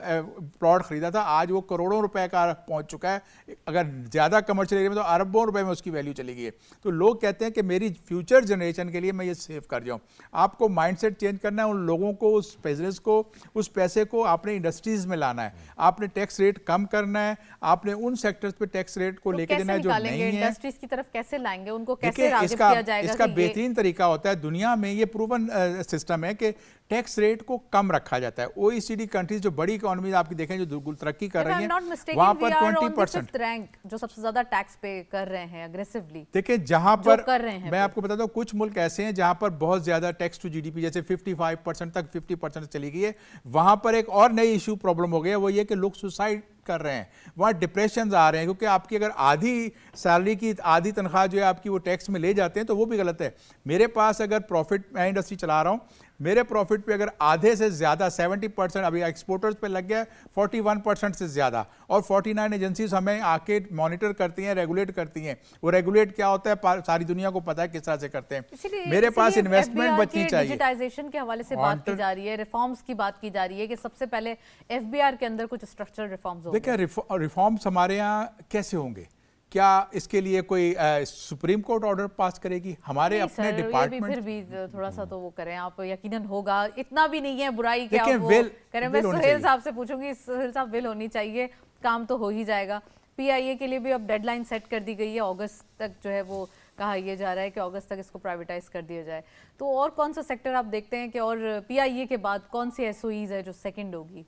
प्लॉट खरीदा था, आज वो करोड़ों रुपए का पहुंच चुका है। अगर ज़्यादा कमर्शियल एरिया में तो अरबों रुपए में उसकी वैल्यू चली गई है। तो लोग कहते हैं कि मेरी फ्यूचर जनरेशन के लिए मैं ये सेव कर जाऊँ। आपको माइंडसेट चेंज करना है। उन लोगों को, उस बिजनेस को, उस पैसे को आपने इंडस्ट्रीज़ में लाना है। आपने टैक्स रेट कम करना है। आपने उन सेक्टर्स पे टैक्स रेट को लेकर देना है जो नहीं है। इंडस्ट्रीज की तरफ कैसे लाएंगे, उनको कैसे राग़िब किया जाएगा? इसका बेहतरीन तरीका होता है, दुनिया में ये प्रूवन सिस्टम है कि टैक्स रेट को कम रखा जाता है। OECD कंट्रीज जो बड़ी इकोनॉमीज आपकी देखें जो तरक्की कर रही हैं, वहां पर 20% रैंक जो सबसे ज्यादा टैक्स पे कर रहे हैं अग्रेसिवली। देखिए, जहां पर मैं आपको बताता हूं कुछ मुल्क ऐसे हैं जहां पर बहुत ज्यादा टैक्स टू GDP जैसे 55% तक 50% चली गई है। वहां पर एक और नई इशू प्रॉब्लम हो गया, वो ये कि लोग सुसाइड कर रहे हैं, वहाँ डिप्रेशन आ रहे हैं, क्योंकि आपकी अगर आधी सैलरी की आधी तनख्वाह जो है आपकी वो टैक्स में ले जाते हैं, तो वो भी गलत है। मेरे पास अगर प्रॉफिट, मैं इंडस्ट्री चला रहा हूँ, मेरे प्रॉफिट पे अगर आधे से ज़्यादा 70%, अभी एक्सपोर्टर्स पे लग गया 41% से ज़्यादा, और 49 एजेंसीज हमें आके मॉनिटर करती हैं, रेगुलेट करती हैं। वो रेगुलेट क्या होता है सारी दुनिया को पता है किस तरह से करते हैं। मेरे पास इन्वेस्टमेंट बचनी चाहिए। डिजिटाइजेशन के हवाले से बात की जा रही है, रिफॉर्म्स की बात की जा रही है कि सबसे पहले FBR के अंदर कुछ स्ट्रक्चरल रिफॉर्म्स होंगे। देखिए, रिफॉर्म्स हमारे यहाँ कैसे होंगे? क्या इसके लिए कोई सुप्रीम कोर्ट ऑर्डर पास करेगी? हमारे अपने डिपार्टमेंट फिर भी थोड़ा सा तो वो करें आप, यकीनन होगा। इतना भी नहीं है बुराई क्या वो करें। मैं सुहेल साहब से पूछूंगी, सुहेल साहब, विल होनी चाहिए, काम तो हो ही जाएगा। PIA के लिए भी अब डेडलाइन सेट कर दी गई है, अगस्त तक जो है वो कहा यह जा रहा है कि अगस्त तक इसको प्राइवेटाइज कर दिया जाए। तो और कौन सा सेक्टर आप देखते हैं कि और PIA के बाद कौन सी SOEs है जो सेकेंड होगी?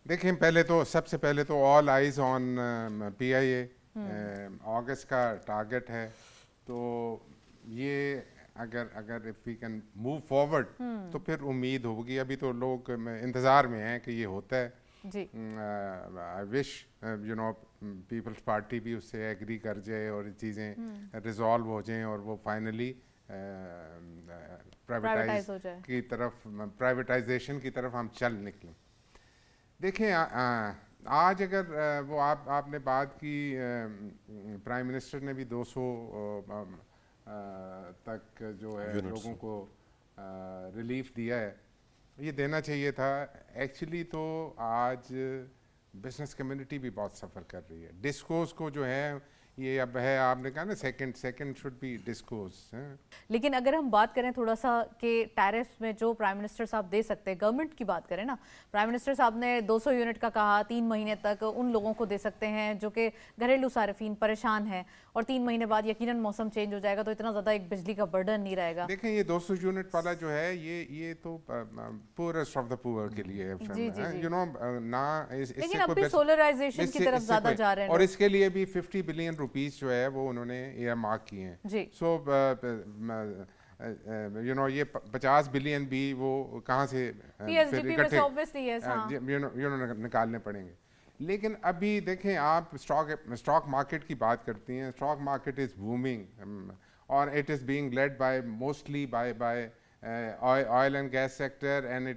देखिए, सबसे पहले तो ऑल आइज ऑन PIA। अगस्त का टारगेट है, तो ये अगर if we can move forward तो फिर उम्मीद होगी। अभी तो लोग इंतज़ार में हैं कि ये होता है। जी I wish you know Peoples Party भी उससे एग्री कर जाए और चीज़ें रिजॉल्व हो जाएं और वो फाइनली Privatize हो जाए। प्राइवेटाइजेशन की तरफ हम चल निकलें। देखें आज अगर वो आपने बात की, प्राइम मिनिस्टर ने भी 200 तक जो है Units। लोगों को रिलीफ दिया है। ये देना चाहिए था एक्चुअली। तो आज बिजनेस कम्युनिटी भी बहुत सफ़र कर रही है। डिस्कोर्स को जो है ये अब है, आपने कहा ना सेकंड शुड बी डिस्कोर्स। लेकिन अगर हम बात करें थोड़ा सा कि टैरिफ में जो प्राइम मिनिस्टर साहब दे सकते हैं, गवर्नमेंट की बात करें ना, प्राइम मिनिस्टर साहब ने 200 यूनिट का कहा, 3 महीने तक उन लोगों को दे सकते हैं जो कि घरेलू सार्फिन परेशान हैं, और 3 महीने बाद यकीनन मौसम चेंज हो जाएगा तो इतना ज़्यादा एक बिजली का बर्डन नहीं रहेगा। देखें ये 200 यूनिट वाला जो है ये तो पुअरेस्ट ऑफ द पुअर के लिए है, यू नो ना। लेकिन अब भी सोलराइजेशन की तरफ ज़्यादा जा रहे हैं और इसके लिए भी 50 बिलियन रुपीस जो है वो उन्होंने earmark किए हैं। जी। सो यू नो ये 50 बिलियन भी वो कहाँ से PSDP में से obviously yes, हाँ। यू नो निकालने पड़ेंगे। लेकिन अभी देखें आप स्टॉक मार्केट की बात करती हैं। स्टॉक मार्केट इज़ बूमिंग और it is being led by mostly bye oil and gas sector and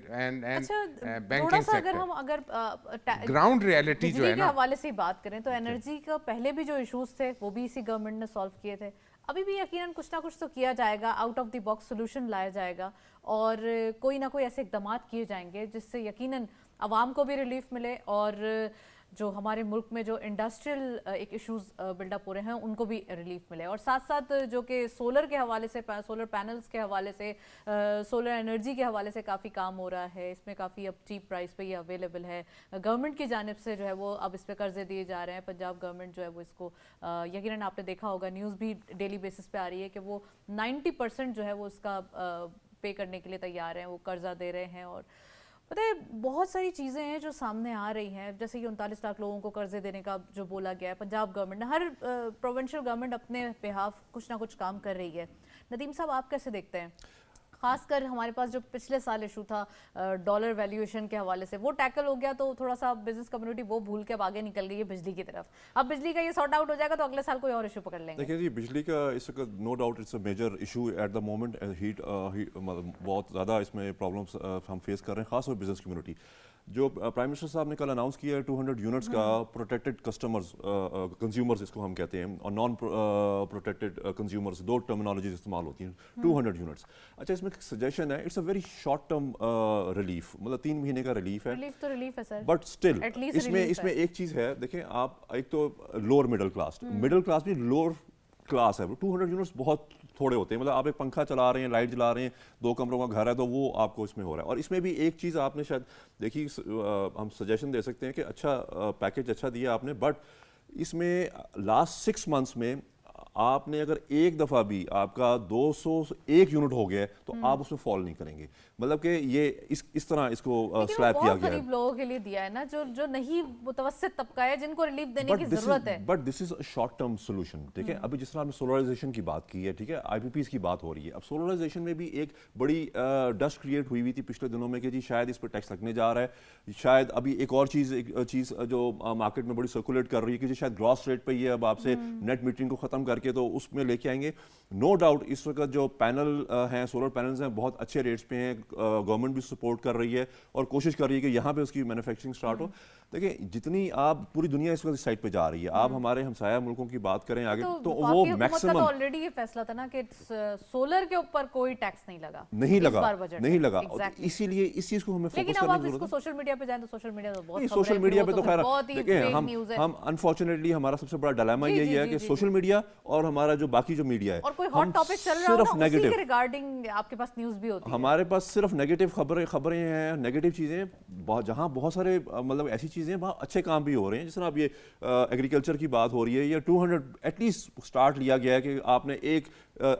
banking sector. Ground reality जो है के ना, हवाले से बात करें तो एनर्जी का पहले भी जो इश्यूज थे वो भी इसी गवर्नमेंट ने सॉल्व किए थे। अभी भी यकीनन कुछ ना कुछ तो किया जाएगा, out of the box solution लाया जाएगा और कोई ना कोई ऐसे इकदाम किए जाएंगे जिससे यकीनन आवाम को भी रिलीफ मिले और जो हमारे मुल्क में जो इंडस्ट्रियल एक इश्यूज बिल्डअप हो रहे हैं उनको भी रिलीफ मिले। और साथ साथ जो कि सोलर के हवाले से, सोलर पैनल्स के हवाले से, सोलर एनर्जी के हवाले से काफ़ी काम हो रहा है। इसमें काफ़ी अब चीप प्राइस पे ये अवेलेबल है। गवर्नमेंट की जानिब से जो है वो अब इस पर कर्जे दिए जा रहे हैं। पंजाब गवर्नमेंट जो है वो इसको यकीनन आपने देखा होगा, न्यूज़ भी डेली बेसिस पे आ रही है कि वो 90% जो है वो इसका पे करने के लिए तैयार हैं, वो कर्जा दे रहे हैं। और पता है बहुत सारी चीज़ें हैं जो सामने आ रही हैं, जैसे कि 39 लाख लोगों को कर्जे देने का जो बोला गया है। पंजाब गवर्नमेंट ने, हर प्रोविंशियल गवर्नमेंट अपने बिहाफ कुछ ना कुछ काम कर रही है। नदीम साहब आप कैसे देखते हैं? खासकर हमारे पास जो पिछले साल इशू था डॉलर वैल्यूएशन के हवाले से, वो टैकल हो गया तो थोड़ा सा बिजनेस कम्युनिटी वो भूल के अब आगे निकल गई है बिजली की तरफ। अब बिजली का ये सॉर्ट आउट हो जाएगा तो अगले साल कोई और इशू पकड़ लेंगे। देखिए जी, बिजली का इस वक्त no doubt it's a major issue at the moment. Heat बहुत ज़्यादा इसमें प्रॉब्लम्स हम फेस कर रहे हैं, खासतौर बिजनेस कम्युनिटी। जो प्राइम मिनिस्टर साहब ने कल अनाउंस किया है 200 यूनिट्स का प्रोटेक्टेड कस्टमर्स, कंज्यूमर्स इसको हम कहते हैं, और नॉन प्रोटेक्टेड कंज्यूमर्स, दो टर्मिनोलॉजीज इस्तेमाल होती हैं। 200 यूनिट्स। अच्छा, इसमें एक सजेशन है, it's a very short term relief, मतलब 3 महीने का रिलीफ है। रिलीफ तो रिलीफ है सर, बट स्टिल At इसमें एक चीज़ है। देखें आप, एक तो lower middle class, middle class भी लोअर क्लास है। 200 यूनिट्स बहुत थोड़े होते हैं। मतलब आप एक पंखा चला रहे हैं, लाइट जला रहे हैं, 2 कमरों का घर है, तो वो आपको इसमें हो रहा है। और इसमें भी एक चीज़ आपने शायद देखी, हम सजेशन दे सकते हैं कि अच्छा पैकेज अच्छा दिया आपने, बट इसमें लास्ट 6 मंथ्स में आपने अगर एक दफ़ा भी आपका 201 यूनिट हो गया है तो आप उसमें फॉल नहीं करेंगे। मतलब कि ये इस तरह इसको स्लैब किया गया है। गरीब लोगों के लिए दिया है ना, जो नहीं मुतवस्सित तबका है, जिनको रिलीफ देने की जरूरत है। But this is short term solution. ठीक है, अभी जिस तरह आपने सोलराइजेशन की बात की है, ठीक है, IPPs की बात हो रही है। अब सोलराइजेशन में भी एक बड़ी डस्ट क्रिएट हुई थी पिछले दिनों में कि जी शायद इस पर टैक्स लगने जा रहा है। शायद अभी एक और चीज़ जो मार्केट में बड़ी सर्कुलेट कर रही है कि जी शायद ग्रॉस रेट पर ये अब आपसे नेट मीटरिंग को ख़त्म करके तो उसमें लेके आएंगे। नो डाउट इस वक्त जो पैनल हैं, सोलर पैनल्स हैं, बहुत अच्छे रेट्स पे हैं। गवर्नमेंट भी सपोर्ट कर रही है और कोशिश कर रही है कि यहाँ पे उसकी मैन्युफैक्चरिंग स्टार्ट हो। देखिए, जितनी आप पूरी दुनिया इस वक्त इस साइड पे जा रही है, आप हमारे हमसाया मुल्कों की बात करें आगे तो वो मैक्सिमम ऑलरेडी ये फैसला था ना कि सोलर के ऊपर कोई टैक्स नहीं लगा, नहीं लगा। exactly. इसीलिए इस चीज को हमें फोकस करने की जरूरत है। जरूरत है। सोशल मीडिया पे जाएं तो सोशल मीडिया तो बहुत, सोशल मीडिया पे तो खैर देखिए, देखिए हम अनफॉर्चुनेटली हमारा सबसे बड़ा डिलेमा यही है कि सोशल मीडिया और हमारा जो बाकी जो मीडिया है, और कोई हॉट टॉपिक चल रहा सिर्फ है ना, उसी नेगेटिव के रिगार्डिंग आपके पास न्यूज़ भी होती है। हमारे पास सिर्फ नेगेटिव खबरें हैं, नेगेटिव चीज़ें। जहाँ बहुत सारे मतलब ऐसी चीज़ें वहाँ अच्छे काम भी हो रहे हैं। जिस तरह अब ये एग्रीकल्चर की बात हो रही है, ये 200 एटलीस्ट स्टार्ट लिया गया है कि आपने एक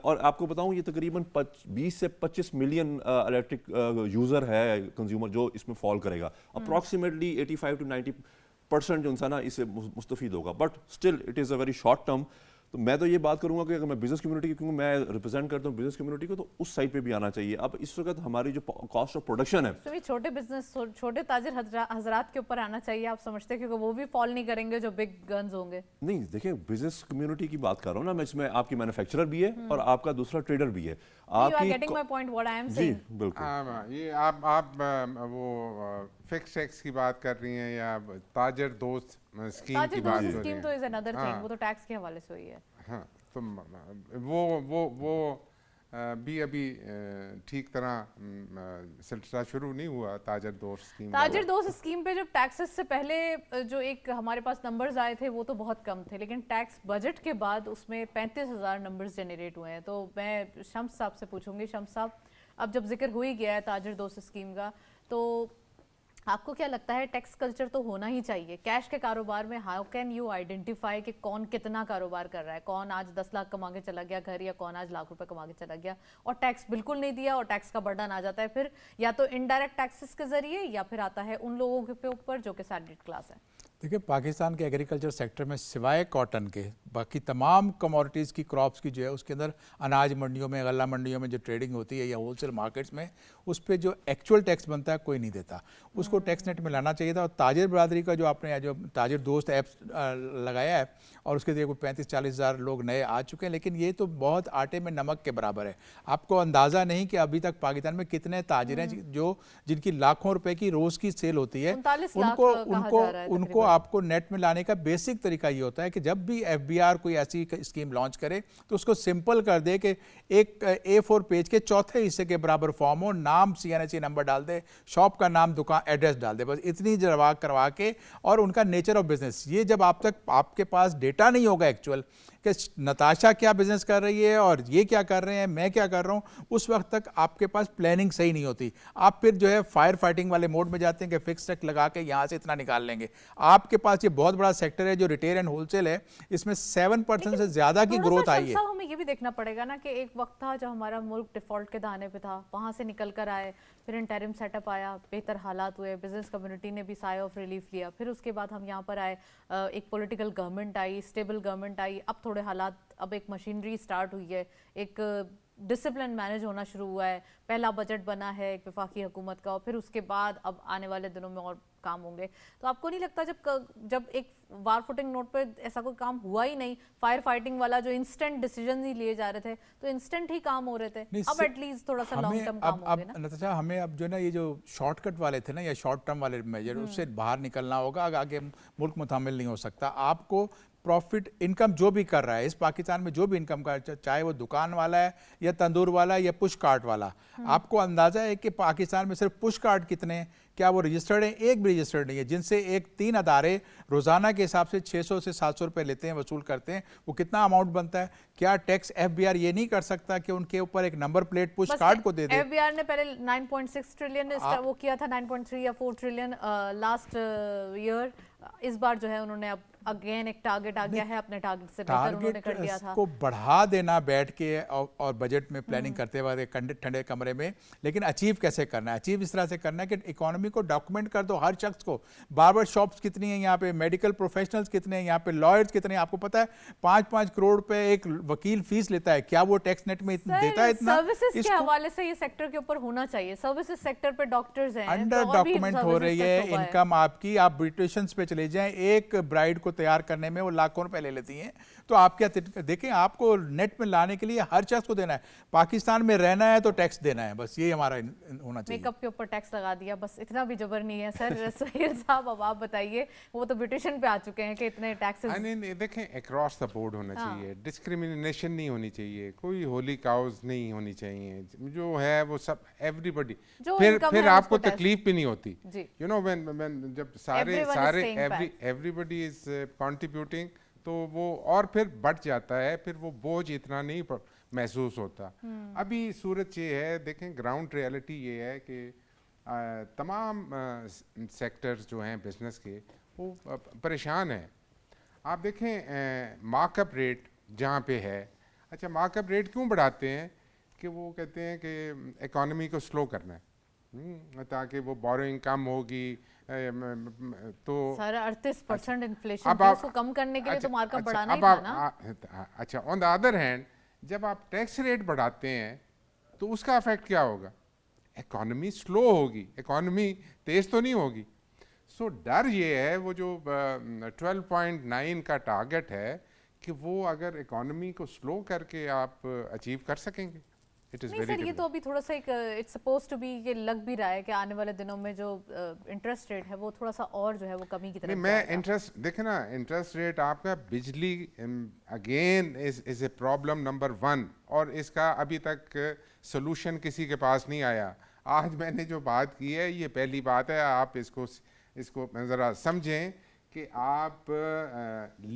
और आपको बताऊं ये तकरीबन 20 से 25 मिलियन इलेक्ट्रिक यूज़र है, कंज्यूमर, जो इसमें फॉल करेगा। अप्रॉक्सीमेटली 85 to 90% जो इंसान इससे मुस्तफीद होगा। But still it is a very short term तो मैं तो ये बात करूंगा कि अगर मैं बिजनेस कम्युनिटी, क्योंकि मैं रिप्रेजेंट करता हूँ बिजनेस कम्युनिटी को, तो उस साइड पे भी आना चाहिए। अब इस वक्त हमारी जो कॉस्ट ऑफ प्रोडक्शन है, तो ये छोटे बिजनेस, छोटे ताजिर हजरात के ऊपर आना चाहिए, आप समझते हैं? क्योंकि वो भी फॉल नहीं करेंगे जो बिग गन्स होंगे। नहीं देखिए बिजनेस कम्युनिटी की बात कर रहा हूँ ना मैं, इसमें आपकी मैन्युफैक्चरर भी है और आपका दूसरा ट्रेडर भी है। यू आर आपकी getting my point, what I am जी सेइंग। बिल्कुल। ये आप वो फिक्स टैक्स की बात कर रही हैं या ताजर दोस्त स्कीम ताजिर की बात दोस्त कर रही स्कीम तो हैं? इज अनदर थिंग, हाँ। वो तो टैक्स के हवाले से हुई है। हाँ, तो वो भी अभी ठीक तरह सिलसिला शुरू नहीं हुआ ताजर दोस्त स्कीम ताजिर वाला। दोस्त स्कीम पे जब टैक्सेस से पहले जो एक हमारे पास नंबर्स आए थे वो तो बहुत कम थे, लेकिन टैक्स बजट के बाद उसमें 35,000 नंबर्स जनरेट हुए हैं। तो मैं शम्स साहब से पूछूंगी, शम्स साहब अब जब जिक्र हो ही गया है ताजिर दोस्त स्कीम का, तो आपको क्या लगता है टैक्स कल्चर तो होना ही चाहिए कैश के कारोबार में? हाउ कैन यू आइडेंटिफाई कि कौन कितना कारोबार कर रहा है, कौन आज 10 लाख कमा के चला गया घर, या कौन आज लाख रुपए कमा के चला गया और टैक्स बिल्कुल नहीं दिया, और टैक्स का बर्डन आ जाता है फिर या तो इनडायरेक्ट टैक्सेस के जरिए या फिर आता है उन लोगों के ऊपर जो कि सैलरीड क्लास है। देखिए पाकिस्तान के एग्रीकल्चर सेक्टर में सिवाय कॉटन के बाकी तमाम कमोडिटीज़ की क्रॉप्स की जो है उसके अंदर अनाज मंडियों में, गल्ला मंडियों में जो ट्रेडिंग होती है या होलसेल मार्केट्स में, उस पर जो एक्चुअल टैक्स बनता है कोई नहीं देता, उसको टैक्स नेट में लाना चाहिए था। और ताजिर बरादरी का जो आपने जो ताजिर दोस्त ऐप लगाया है और उसके जरिए कोई 35-40 हज़ार लोग नए आ चुके हैं, लेकिन ये तो बहुत आटे में नमक के बराबर है। आपको अंदाज़ा नहीं कि अभी तक पाकिस्तान में कितने ताजिर हैं जो जिनकी लाखों रुपए की रोज़ की सेल होती है। 39 लाख उनको कहा उनको जा रहा है उनको आपको नेट में लाने का बेसिक तरीका ये होता है कि जब भी एफबीआर कोई ऐसी स्कीम लॉन्च करे तो उसको सिंपल कर दे कि एक A4 पेज के चौथे हिस्से के बराबर फॉर्म हो, नाम CNHC नंबर डाल दे, शॉप का नाम, दुकान एड्रेस डाल दे, बस इतनी जवाब करवा के, और उनका नेचर ऑफ बिजनेस, ये जब आप तक आपके पास डेटा नहीं होगा एक्चुअल कि नताशा क्या बिजनेस कर रही है और ये क्या कर रहे हैं, मैं क्या कर रहा हूँ, उस वक्त तक आपके पास प्लानिंग सही नहीं होती। आप फिर जो है फायर फाइटिंग वाले मोड में जाते हैं कि फिक्स टैक्स लगा के यहाँ से इतना निकाल लेंगे। आपके पास ये बहुत बड़ा सेक्टर है जो रिटेल एंड होलसेल है, इसमें 7% से ज़्यादा की ग्रोथ आई है। हमें ये भी देखना पड़ेगा ना कि एक वक्त था जब हमारा मुल्क डिफॉल्ट के दाने पे था, वहाँ से निकल कर आए, फिर इंटरिम सेटअप आया, बेहतर हालात हुए, बिजनेस कम्युनिटी ने भी साय ऑफ रिलीफ लिया, फिर उसके बाद हम यहाँ पर आए, एक पॉलिटिकल गवर्नमेंट आई, स्टेबल गवर्नमेंट आई, अब थोड़े हालात, अब एक मशीनरी स्टार्ट हुई है, एक डिसिप्लिन मैनेज होना शुरू हुआ है, पहला बजट बना है एक वफाकी हुकूमत का, और फिर उसके बाद अब आने वाले दिनों में और काम होंगे। तो आपको नहीं लगता जब एक वार फुटिंग नोट पे ऐसा कोई काम हुआ ही नहीं, फायर फाइटिंग वाला जो इंस्टेंट डिसीजन ही लिए जा रहे थे, तो इंस्टेंट ही काम हो रहे थे, अब एटलीस्ट थोड़ा सा लॉन्ग टर्म काम होंगे ना? नताशा, हमें अब जो ना ये जो शॉर्टकट वाले थे ना या शॉर्ट टर्म वाले मेजर, उससे बाहर निकलना होगा। आगे मुल्क मुतामिल नहीं हो सकता। आपको प्रॉफिट इनकम जो भी कर रहा है इस पाकिस्तान में, जो भी इनकम कर, चाहे वो दुकान वाला है या तंदूर वाला है या पुश कार्ट वाला, आपको अंदाजा है कि पाकिस्तान में सिर्फ पुश कार्ट कितने हैं? क्या वो रजिस्टर्ड हैं? एक भी रजिस्टर्ड नहीं है। जिनसे एक 3 अदारे रोजाना के हिसाब से 600 से 700 रुपए लेते हैं, वसूल करते हैं, वो कितना अमाउंट बनता है? क्या टैक्स एफबीआर ये नहीं कर सकता कि उनके ऊपर एक नंबर प्लेट पुश कार्ड को दे दे? एफबीआर ने पहले 9.6 ट्रिलियन वो किया था, 9.3 या 4 ट्रिलियन लास्ट ईयर। इस बार जो है उन्होंने अब अगेन एक टारगेट आ गया है, अपने टारगेट से बेहतर उन्होंने कर दिया था। को बढ़ा देना बैठ के और बजट में प्लानिंग करते हुए ठंडे कमरे में, लेकिन अचीव कैसे करना है? अचीव इस तरह से करना है कि इकोनॉमी को डॉक्यूमेंट कर दो हर शख्स को। बार्बर शॉप्स कितनी हैं यहाँ पे, मेडिकल प्रोफेशनल्स कितने हैं यहाँ पे, लॉयर्स कितने हैं? आपको पता है 5-5 करोड़ रुपए एक वकील फीस लेता है, क्या वो टैक्स नेट में देता है इतना? सर्विसेज के हवाले से ये सेक्टर के ऊपर होना चाहिए। सर्विसेज सेक्टर पे डॉक्टर्स हैं, अंडर डॉक्यूमेंट हो रही है इनकम आपकी। आप ब्यूटिशियंस पे चले जाएं, एक ब्राइड को तैयार करने में वो लाखों रुपए ले लेती हैं। तो आप क्या देखें, आपको नेट में लाने के लिए हर शख्स को देना है। पाकिस्तान में रहना है तो टैक्स देना है, बस ये हमारा होना चाहिए। मेकअप के ऊपर टैक्स लगा दिया, बस इतना भी जबर नहीं है सर। सुहेल साहब अब आप बताइए, वो तो ब्यूटिशियन पे आ चुके हैं कि इतने टैक्सेस। नहीं देखें, अक्रॉस द बोर्ड होना चाहिए, डिस्क्रिमिनेशन नहीं होनी चाहिए, कोई होली काउज नहीं होनी चाहिए, जो है वो सब एवरीबॉडी। फिर आपको तकलीफ भी नहीं होती, यू नो व्हेन जब सारे एवरीबॉडी इज कंट्रीब्यूटिंग, तो वो और फिर बढ़ जाता है, फिर वो बोझ इतना नहीं महसूस होता। अभी सूरत ये है, देखें ग्राउंड रियलिटी ये है कि तमाम सेक्टर्स जो हैं बिजनेस के, वो परेशान हैं। आप देखें मार्कअप रेट जहाँ पे है, अच्छा मार्कअप रेट क्यों बढ़ाते हैं? कि वो कहते हैं कि इकॉनमी को स्लो करना है। ताकि वो बोरोइंग कम होगी। तो सर 38% इन्फ्लेशन अब थी, आप उसको कम करने के लिए तो मार्कअप अच्छा, बढ़ाना ही अब था आप ना। अच्छा, ऑन द अदर हैंड जब आप टैक्स रेट बढ़ाते हैं तो उसका इफेक्ट क्या होगा? इकोनॉमी स्लो होगी, इकोनॉमी तेज तो नहीं होगी। सो डर ये है वो जो 12.9 का टारगेट है कि वो अगर इकोनॉमी को स्लो करके आप अचीव कर सकेंगे, इट इज़ नहीं वेरी सर, ये तो अभी थोड़ा सा एक इट्स सपोज टू बी, ये लग भी रहा है कि आने वाले दिनों में जो इंटरेस्ट रेट है वो थोड़ा सा और जो है वो कमी की नहीं, तरफ मैं जाएगा। इंटरेस्ट देखे ना, इंटरेस्ट रेट आपका बिजली again is a problem number 1, और इसका अभी तक सोल्यूशन किसी के पास नहीं आया। आज मैंने जो बात की है ये पहली बात है, आप इसको ज़रा समझें कि आप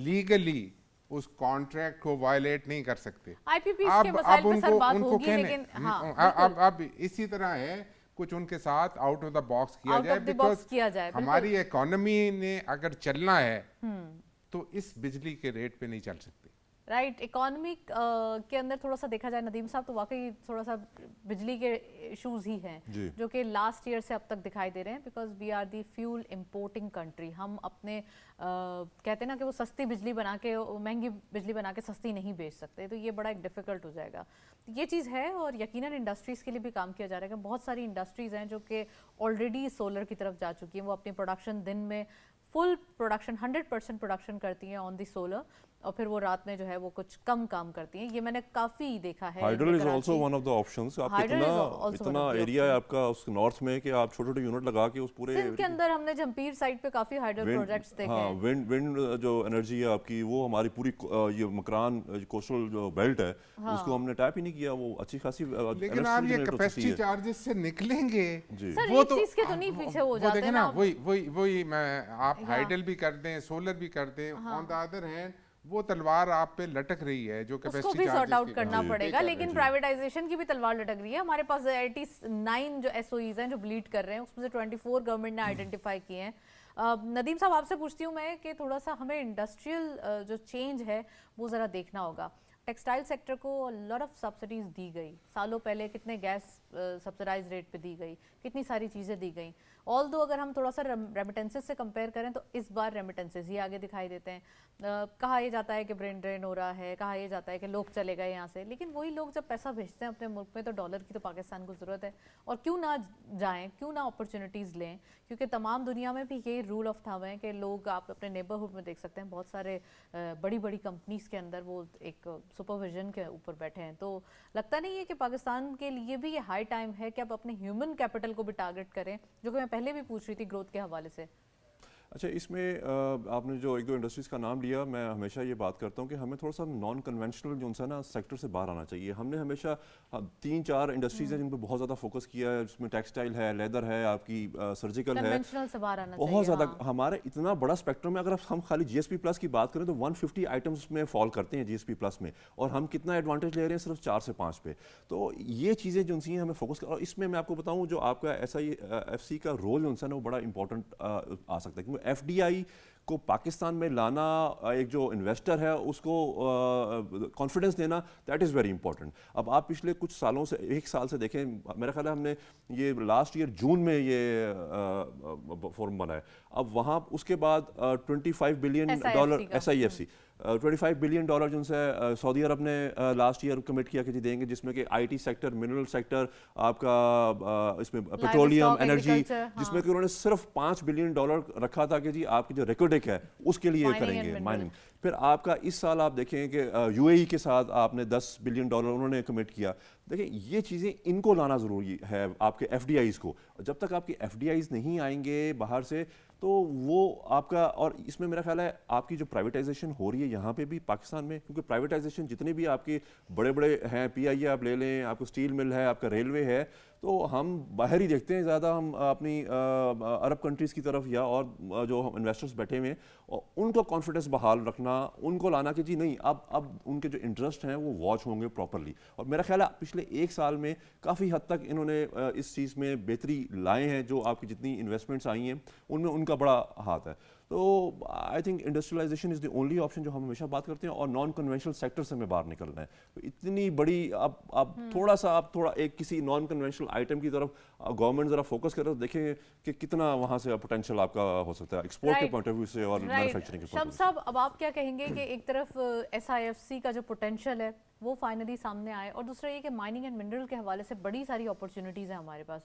लीगली उस कॉन्ट्रैक्ट को वायलेट नहीं कर सकते। आईपीपीस के मसाइल पे सर बात होगी, कहने लेकिन हाँ अब इसी तरह है, कुछ उनके साथ आउट ऑफ द बॉक्स किया Out जाए, of the box बिकॉज किया जाए, बिल्कुल। हमारी इकोनॉमी ने अगर चलना है तो इस बिजली के रेट पे नहीं चल सकती। राइट, इकोनॉमिक के अंदर थोड़ा सा देखा जाए नदीम साहब तो वाकई थोड़ा सा बिजली के इश्यूज ही हैं जी। जो कि लास्ट ईयर से अब तक दिखाई दे रहे हैं, because we are the fuel importing country. हम अपने कहते हैं ना कि वो सस्ती बिजली बना के, महंगी बिजली बना के सस्ती नहीं बेच सकते, तो ये बड़ा एक डिफिकल्ट हो जाएगा। ये चीज़ है, और यकीनन इंडस्ट्रीज़ के लिए भी काम किया जा रहा है कि बहुत सारी इंडस्ट्रीज़ हैं जो कि ऑलरेडी सोलर की तरफ जा चुकी हैं, वो अपनी प्रोडक्शन दिन में फुल प्रोडक्शन 100% प्रोडक्शन करती हैं ऑन दी सोलर, और फिर वो रात में जो है वो कुछ कम काम करती हैं। ये मैंने काफ़ी देखा है। Hydel is also one of the options. आप Hydel is also इतना one of the एरिया है आपका उस नॉर्थ में कि आप छोटे छोटे यूनिट लगा के उस पूरे सिंध के अंदर हमने जमपीर साइड पे काफ़ी हाइडल प्रोजेक्ट्स देखे हाँ, हैं। विंड जो एनर्जी है आपकी, वो हमारी पूरी ये मकरान कोस्टल जो बेल्ट है उसको हमने टैप ही नहीं किया। वो अच्छी खासी लेकिन आप ये कैपेसिटी चार्जेस से निकलेंगे, सर वो एक तो चीज़ के तो नहीं पीछे हो वो जाते देखे ना। ना, वही मैं आप हाइडल भी कर दें, सोलर भी कर दें, ऑन द अदर हैंड वो तलवार आप पे लटक रही है जो उसको कैपेसिटी भी सॉर्ट चार्जेस आउट करना पड़ेगा, लेकिन प्राइवेटाइजेशन की भी तलवार लटक रही है। हमारे पास 89 जो एसओईज हैं जो ब्लीड कर रहे हैं, उसमें से 24 गवर्नमेंट ने आइडेंटिफाई किए हैं। नदीम साहब, आपसे पूछती हूँ मैं कि थोड़ा सा हमें इंडस्ट्रियल जो चेंज है वो ज़रा देखना होगा। टेक्सटाइल सेक्टर को लॉट ऑफ सब्सिडीज दी गई, सालों पहले कितने गैस सब्सिडाइज रेट पे दी गई, कितनी सारी चीज़ें दी गई। ऑल दो अगर हम थोड़ा सा रेमिटेंसेस से कंपेयर करें तो इस बार रेमिटेंसेस ही आगे दिखाई देते हैं। कहा यह जाता है कि ब्रेन ड्रेन हो रहा है, कहा यह जाता है कि लोग चले गए यहाँ से, लेकिन वही लोग जब पैसा भेजते हैं अपने मुल्क में तो डॉलर की तो पाकिस्तान को ज़रूरत है, और क्यों ना जाएँ, क्यों ना अपॉर्चुनिटीज़ लें, क्योंकि तमाम दुनिया में भी ये रूल ऑफ थंब है कि लोग, आप अपने नेबरहुड में देख सकते हैं बहुत सारे बड़ी बड़ी कंपनीज़ के अंदर वो एक सुपरविजन के ऊपर बैठे हैं। तो लगता नहीं है कि पाकिस्तान के लिए भी ये हाई टाइम है कि आप अपने ह्यूमन कैपिटल को भी टारगेट करें, जो कि मैं पहले भी पूछ रही थी ग्रोथ के हवाले से। अच्छा, इसमें आपने जो एक दो इंडस्ट्रीज़ का नाम लिया, मैं हमेशा ये बात करता हूँ कि हमें थोड़ा सा नॉन कन्वेंशनल जो है ना सेक्टर से बाहर आना चाहिए। हमने हमेशा 3-4 इंडस्ट्रीज़ हैं जिन पर बहुत ज़्यादा फोकस किया है, जिसमें टेक्सटाइल है, लेदर है, आपकी सर्जिकल है, कन्वेंशनल से बाहर आना बहुत चाहिए, ज़्यादा। हाँ। हमारे इतना बड़ा स्पेक्ट्रम है, अगर हम खाली जीएसपी प्लस की बात करें तो 150 आइटम्स में फॉल करते हैं जीएसपी प्लस में, और हम कितना एडवांटेज ले रहे हैं, सिर्फ 4 से 5 पे। तो ये चीज़ें जो हैं हमें फोकस कर, और इसमें मैं आपको बताऊँ जो आपका SIFC का रोल जो है ना वो बड़ा इंपॉर्टेंट आ सकता है, क्योंकि FDI को पाकिस्तान में लाना, एक जो इन्वेस्टर है उसको कॉन्फिडेंस देना, दैट इज़ वेरी इंपॉर्टेंट। अब आप पिछले कुछ सालों से, 1 साल से देखें, मेरा ख्याल है हमने ये लास्ट ईयर जून में ये फोरम बनाया, अब वहाँ उसके बाद $25 बिलियन SIFC 25 बिलियन डॉलर जिनसे सऊदी अरब ने लास्ट ईयर कमिट किया कि जी देंगे, जिसमें कि IT सेक्टर, मिनरल सेक्टर, आपका इसमें पेट्रोलियम, एनर्जी, जिसमें कि उन्होंने सिर्फ $5 बिलियन रखा था कि जी आपकी जो रिकॉर्डिक है उसके लिए करेंगे माइनिंग। फिर आपका इस साल आप देखें कि UAE के साथ आपने $10 बिलियन उन्होंने कमिट किया। देखिए, ये चीज़ें इनको लाना ज़रूरी है आपके FDIs को। जब तक आपके FDIs नहीं आएंगे बाहर से तो वो आपका, और इसमें मेरा ख्याल है आपकी जो प्राइवेटाइजेशन हो रही है यहाँ पे भी पाकिस्तान में, क्योंकि प्राइवेटाइजेशन जितने भी आपके बड़े बड़े हैं, PIA आप ले लें, आपको स्टील मिल है, आपका रेलवे है, तो हम बाहर ही देखते हैं ज़्यादा, हम अपनी अरब कंट्रीज़ की तरफ या और जो इन्वेस्टर्स बैठे हुए हैं, और उनको कॉन्फिडेंस बहाल रखना, उनको लाना कि जी नहीं, अब उनके जो इंटरेस्ट हैं वो वॉच होंगे प्रॉपरली। और मेरा ख्याल है पिछले 1 साल में काफ़ी हद तक इन्होंने इस चीज़ में बेहतरी लाए हैं, जो आपकी जितनी इन्वेस्टमेंट्स आई हैं उनमें उनका बड़ा हाथ है। तो I think industrialization is the only option जो हम हमेशा बात करते हैं, और नॉन कन्वेंशनल सेक्टर से हमें बाहर निकलना है। तो इतनी बड़ी आप थोड़ा एक किसी नॉन कन्वेंशनल आइटम की तरफ गवर्नमेंट ज़रा फोकस करे तो देखें कि कितना वहाँ से पोटेंशियल आपका हो सकता है एक्सपोर्ट के पॉइंट ऑफ व्यू से और मैन्युफैक्चरिंग के पॉइंट ऑफ शम्स साहब, अब आप क्या कहेंगे कि एक तरफ SIFC का जो पोटेंशियल है वो फाइनली सामने आए, और दूसरा ये कि माइनिंग एंड मिनरल के हवाले से बड़ी सारी अपॉर्चुनिटीज़ हैं हमारे पास।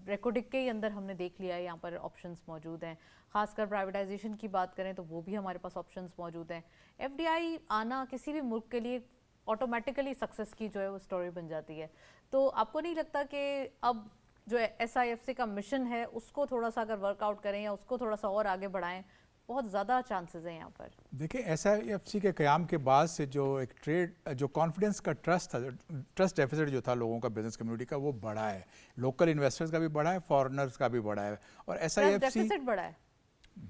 रेकोडिक के ही अंदर हमने देख लिया है, यहाँ पर ऑप्शंस मौजूद हैं। खासकर प्राइवेटाइजेशन की बात करें तो वो भी हमारे पास ऑप्शंस मौजूद हैं। FDI आना किसी भी मुल्क के लिए ऑटोमेटिकली सक्सेस की जो है वो स्टोरी बन जाती है। तो आपको नहीं लगता कि अब जो SIFC का मिशन है उसको थोड़ा सा अगर वर्कआउट करें या उसको थोड़ा सा और आगे बढ़ाएं, बहुत ज़्यादा चांसेस हैं यहाँ पर? देखिए, SIFC के क़याम के बाद से जो एक जो कॉन्फिडेंस का ट्रस्ट था, ट्रस्ट डेफिसिट जो था लोगों का, बिजनेस कम्युनिटी का, वो बढ़ा है। लोकल इन्वेस्टर्स का भी बढ़ा है, फॉरेनर्स का भी बढ़ा है। और SIFC डेफिसिट बढ़ा है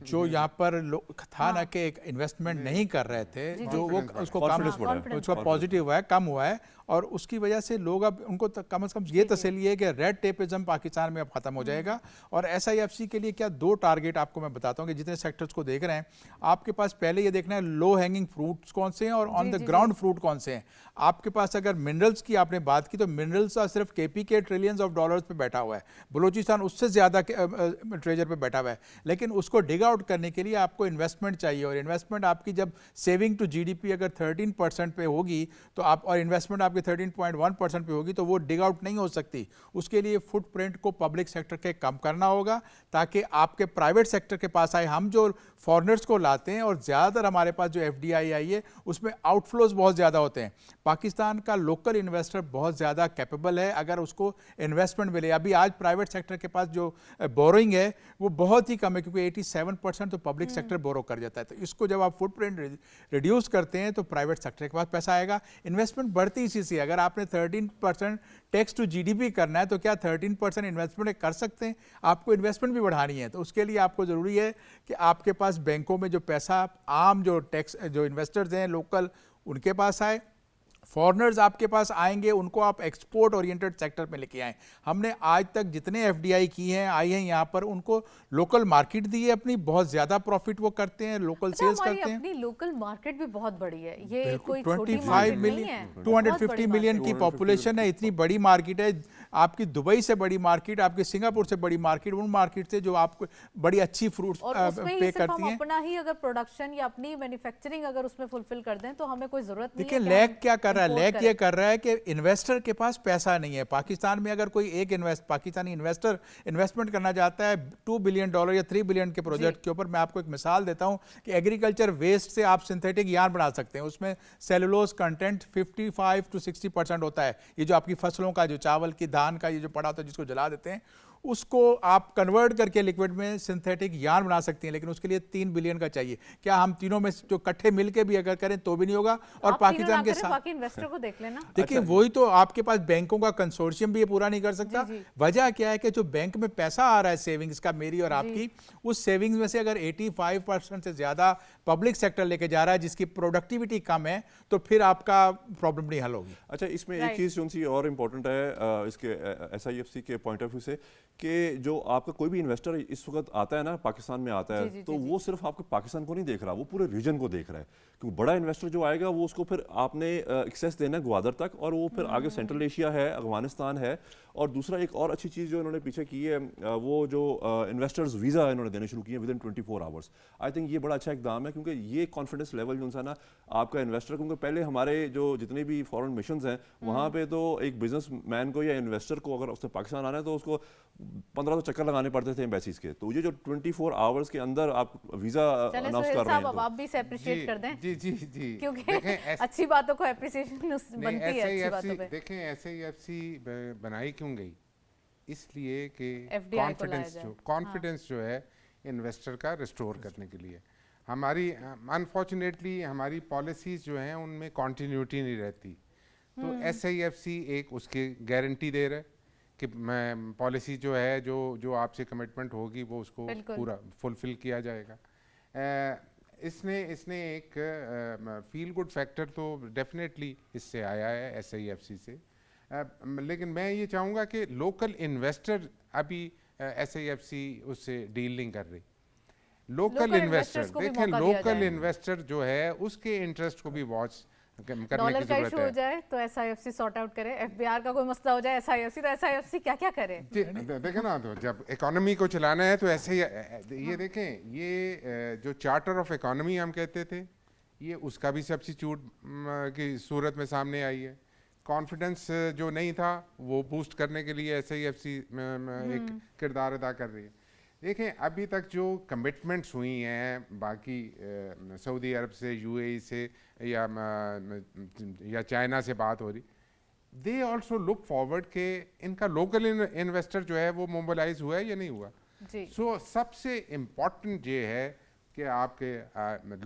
जो यहाँ पर था ना कि एक इन्वेस्टमेंट नहीं कर रहे थे, जो वो उसको उसका पॉजिटिव हुआ है, कम हुआ है, और उसकी वजह से लोग अब उनको कम से कम ये तसल्ली है कि रेड टेपिज्म पाकिस्तान में अब खत्म हो जाएगा। और SIFC के लिए क्या दो टारगेट आपको मैं बताता हूँ कि जितने सेक्टर्स को देख रहे हैं, आपके पास पहले ये देखना है लो हैंगिंग फ्रूट्स कौन से हैं और ऑन द ग्राउंड फ्रूट कौन से हैं। आपके पास अगर मिनरल्स की आपने बात की तो मिनरल्स का सिर्फ KPK ट्रिलियंस ऑफ डॉलर्स पे बैठा हुआ है, बलूचिस्तान उससे ज़्यादा ट्रेजर पे बैठा हुआ है। लेकिन उसको डिग आउट करने के लिए आपको इन्वेस्टमेंट चाहिए, और इन्वेस्टमेंट आपकी जब सेविंग टू GDP अगर 13% पे होगी तो आप, और इन्वेस्टमेंट आपकी 13.1% पे होगी, तो वो डिग आउट नहीं हो सकती। उसके लिए फुटप्रिंट को पब्लिक सेक्टर के कम करना होगा ताकि आपके प्राइवेट सेक्टर के पास आए। हम जो फॉरेनर्स को लाते हैं और ज़्यादातर हमारे पास जो FDI आई है उसमें आउटफ्लोज बहुत ज़्यादा होते हैं। पाकिस्तान का लोकल इन्वेस्टर बहुत ज़्यादा कैपेबल है अगर उसको इन्वेस्टमेंट मिले। अभी आज प्राइवेट सेक्टर के पास जो बोरोइंग है वो बहुत ही कम है, क्योंकि 87% तो पब्लिक सेक्टर बोरो कर जाता है। तो इसको जब आप फुटप्रिंट रिड्यूस करते हैं तो प्राइवेट सेक्टर के पास पैसा आएगा, इन्वेस्टमेंट बढ़ती इसी से। अगर आपने 13% टैक्स टू GDP करना है तो क्या 13% इन्वेस्टमेंट कर सकते हैं? आपको इन्वेस्टमेंट भी बढ़ानी है, तो उसके लिए आपको ज़रूरी है कि आपके पास बैंकों में जो पैसा आम जो टैक्स जो इन्वेस्टर्स हैं लोकल उनके पास आए, फॉरेनर्स आपके पास आएंगे उनको आप एक्सपोर्ट ओरिएंटेड सेक्टर में लेके आएँ। हमने आज तक जितने FDI की हैं आई हैं यहाँ पर, उनको लोकल मार्केट दी है अपनी, बहुत ज़्यादा प्रॉफिट वो करते हैं, लोकल सेल्स करते हैं। अपनी लोकल मार्केट भी बहुत बड़ी है, ये कोई 25 मिलियन 250 मिलियन की पॉपुलेशन है, इतनी बड़ी मार्केट है। आपकी दुबई से बड़ी मार्केट, आपकी सिंगापुर से बड़ी मार्केट, उन मार्केट से जो आपको बड़ी अच्छी फ्रूट्स पे करती हैं। अपना ही अगर प्रोडक्शन या अपनी मैन्युफैक्चरिंग अगर उसमें फुलफिल कर दें तो हमें कोई जरूरत नहीं है। देखिए लैग क्या कर रहा है, लैग ये कर रहा है कि इन्वेस्टर के पास पैसा नहीं है। पाकिस्तान में अगर कोई एक पाकिस्तानी इन्वेस्टर इन्वेस्टमेंट करना चाहता है $2 बिलियन या 3 बिलियन के प्रोजेक्ट के ऊपर, मैं आपको एक मिसाल देता हूं कि एग्रीकल्चर वेस्ट से आप सिंथेटिक यार्न बना सकते हैं। उसमें सेलुलोज कंटेंट 55 to 60% होता है। ये जो आपकी फसलों का, जो चावल की धान का ये जो पड़ा होता है जिसको जला देते हैं, उसको आप कन्वर्ट करके लिक्विड में सिंथेटिक यार्न बना सकती हैं, लेकिन उसके लिए 3 बिलियन का चाहिए। क्या हम तीनों में जो इकट्ठे मिलके भी अगर करें तो भी नहीं होगा। और पाकिस्तान के साथ बाकी इन्वेस्टर को देख लेना। देखिए वही तो, आपके पास बैंकों का कंसोर्शियम भी ये पूरा नहीं कर सकता। वजह क्या है कि जो बैंक में पैसा आ रहा है सेविंग्स का, मेरी और आपकी, उस सेविंग्स में से अगर 85% से ज्यादा पब्लिक सेक्टर लेके जा रहा है जिसकी प्रोडक्टिविटी कम है, तो फिर आपका प्रॉब्लम नहीं हल होगी। अच्छा, इसमें एक चीज़ जो सी और इम्पोर्टेंट है इसके SIFC के पॉइंट ऑफ व्यू से, कि जो आपका कोई भी इन्वेस्टर इस वक्त आता है ना, पाकिस्तान में आता है, तो वो सिर्फ आपके पाकिस्तान को नहीं देख रहा, वो पूरे रीजन को देख रहा है। क्योंकि बड़ा इन्वेस्टर जो आएगा वो उसको फिर आपने एक्सेस देना है ग्वादर तक, और वो फिर आगे सेंट्रल एशिया है, अफगानिस्तान है। और दूसरा एक और अच्छी चीज़ जो इन्होंने पीछे की है, वो जो इन्वेस्टर्स वीज़ा इन्होंने देने शुरू किए with in 24 hours. I think ये बड़ा अच्छा इकदाम है, क्योंकि ये कॉन्फिडेंस लेवल जो है ना आपका इन्वेस्टर, क्योंकि पहले हमारे जो जितने भी फॉरेन मिशंस हैं वहाँ पे तो एक बिजनेस मैन को या इन्वेस्टर को अगर उसने पाकिस्तान आना है तो उसको 15 चक्कर लगाने पड़ते थे एम्बेसीज के। तो ये जो 24 आवर्स के अंदर आप वीज़ा अनाउंस कर रहे हैं, अब आप भी इसे अप्रिशिएट कर दें। जी जी जी, क्योंकि अच्छी बातों को एप्रिसिएशन बनती है अच्छी बातों पे। देखें SIFC बनाई क्यों गई, इसलिए कि FDI कॉन्फिडेंस जो है इन्वेस्टर का रिस्टोर करने के लिए। हमारी अनफॉर्चुनेटली हमारी पॉलिसीज जो हैं उनमें कॉन्टिन्यूटी नहीं रहती, तो SIFC एक उसकी गारंटी दे रहा है कि मैं पॉलिसी जो है जो आपसे कमिटमेंट होगी वो उसको पूरा फुलफिल किया जाएगा। इसने एक फील गुड फैक्टर तो डेफिनेटली इससे आया है SIFC से, लेकिन मैं ये चाहूँगा कि लोकल इन्वेस्टर अभी SIFC उससे डील नहीं कर रही, लोकल Local इन्वेस्टर investors को भी देखें, मौका दिया लोकल जाए। इन्वेस्टर जो है उसके इंटरेस्ट को भी वॉच करने की डॉलर का जरूरत इशू हो है। जाए तो एसआईएफसी सॉर्ट आउट करे, एफबीआर का कोई मसला हो जाए एसआईएफसी, तो एसआईएफसी क्या क्या करे। देखें ना, तो जब इकोनॉमी को चलाना है तो ऐसे ही ये देखें, ये जो चार्टर ऑफ इकोनॉमी हम कहते थे, ये उसका भी सब्स्टिट्यूट की सूरत में सामने आई है। कॉन्फिडेंस जो नहीं था वो बूस्ट करने के लिए एसआईएफसी एक किरदार अदा कर रही है। देखें, अभी तक जो कमिटमेंट्स हुई हैं बाकी सऊदी अरब से, यूएई से या चाइना से बात हो रही, दे ऑल्सो लुक फॉरवर्ड के इनका लोकल इन्वेस्टर जो है वो मोबिलाइज हुआ है या नहीं हुआ। जी सो सबसे इम्पॉर्टेंट ये है कि आपके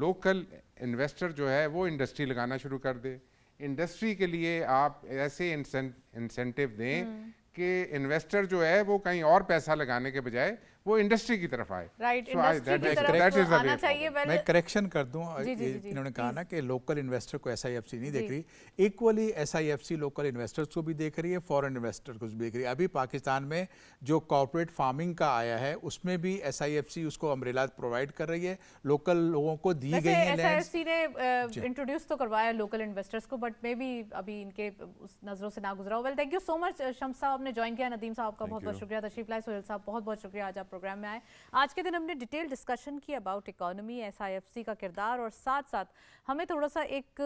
लोकल इन्वेस्टर जो है वो इंडस्ट्री लगाना शुरू कर दे। इंडस्ट्री के लिए आप ऐसे इंसेंटिव दें कि इन्वेस्टर जो है वो कहीं और पैसा लगाने के बजाय वो इंडस्ट्री की तरफ आए। राइट, So I- इंडस्ट्री की that is- तरफ that is the आना way चाहिए। forward. पहले मैं करेक्शन कर दूं, जी, जी, जी, जी, इन्होंने कहा please. ना कि लोकल इन्वेस्टर को एसआईएफसी नहीं देख जी। रही, इक्वली एसआईएफसी लोकल इन्वेस्टर्स को भी देख रही है, फॉरेन इन्वेस्टर को भी देख रही है। अभी पाकिस्तान में जो कॉर्पोरेट फार्मिंग का आया है उसमें भी एसआईएफसी उसको अम्ब्रेला प्रोवाइड कर रही है, लोकल लोगों को दी वैसे गई है लैंड्स। एसआईएफसी ने इंट्रोड्यूस तो करवाया लोकल इन्वेस्टर्स को, बट मे बी अभी इनके उस नजरों से ना गुजरा हो। Well, thank you so much Shams साहब, आपने ज्वाइन किया। नदीम साहब का बहुत बहुत शुक्रिया, तशरीफ लाए। सोहेल साहब बहुत बहुत शुक्रिया, आज आप प्रोग्राम में आए। आज के दिन हमने डिटेल डिस्कशन की अबाउट इकोनॉमी, एसआईएफसी का किरदार, और साथ साथ हमें थोड़ा सा एक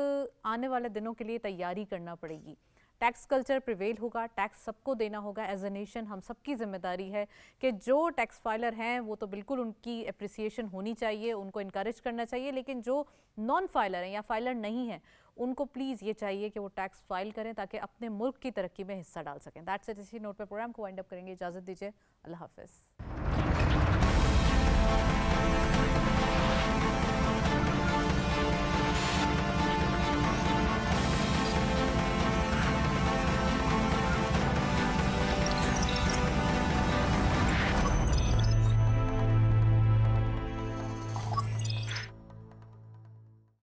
आने वाले दिनों के लिए तैयारी करना पड़ेगी। टैक्स कल्चर प्रिवेल होगा, टैक्स सबको देना होगा। एज अ नेशन हम सबकी जिम्मेदारी है कि जो टैक्स फाइलर हैं वो तो बिल्कुल उनकी अप्रिसिएशन होनी चाहिए, उनको इनकरेज करना चाहिए, लेकिन जो नॉन फाइलर हैं या फाइलर नहीं हैं उनको प्लीज़ ये चाहिए कि वो टैक्स फाइल करें ताकि अपने मुल्क की तरक्की में हिस्सा डाल सकें। That's it. इसी नोट पे प्रोग्राम को वाइंड अप करेंगे। इजाज़त दीजिए, अल्लाह हाफिज़।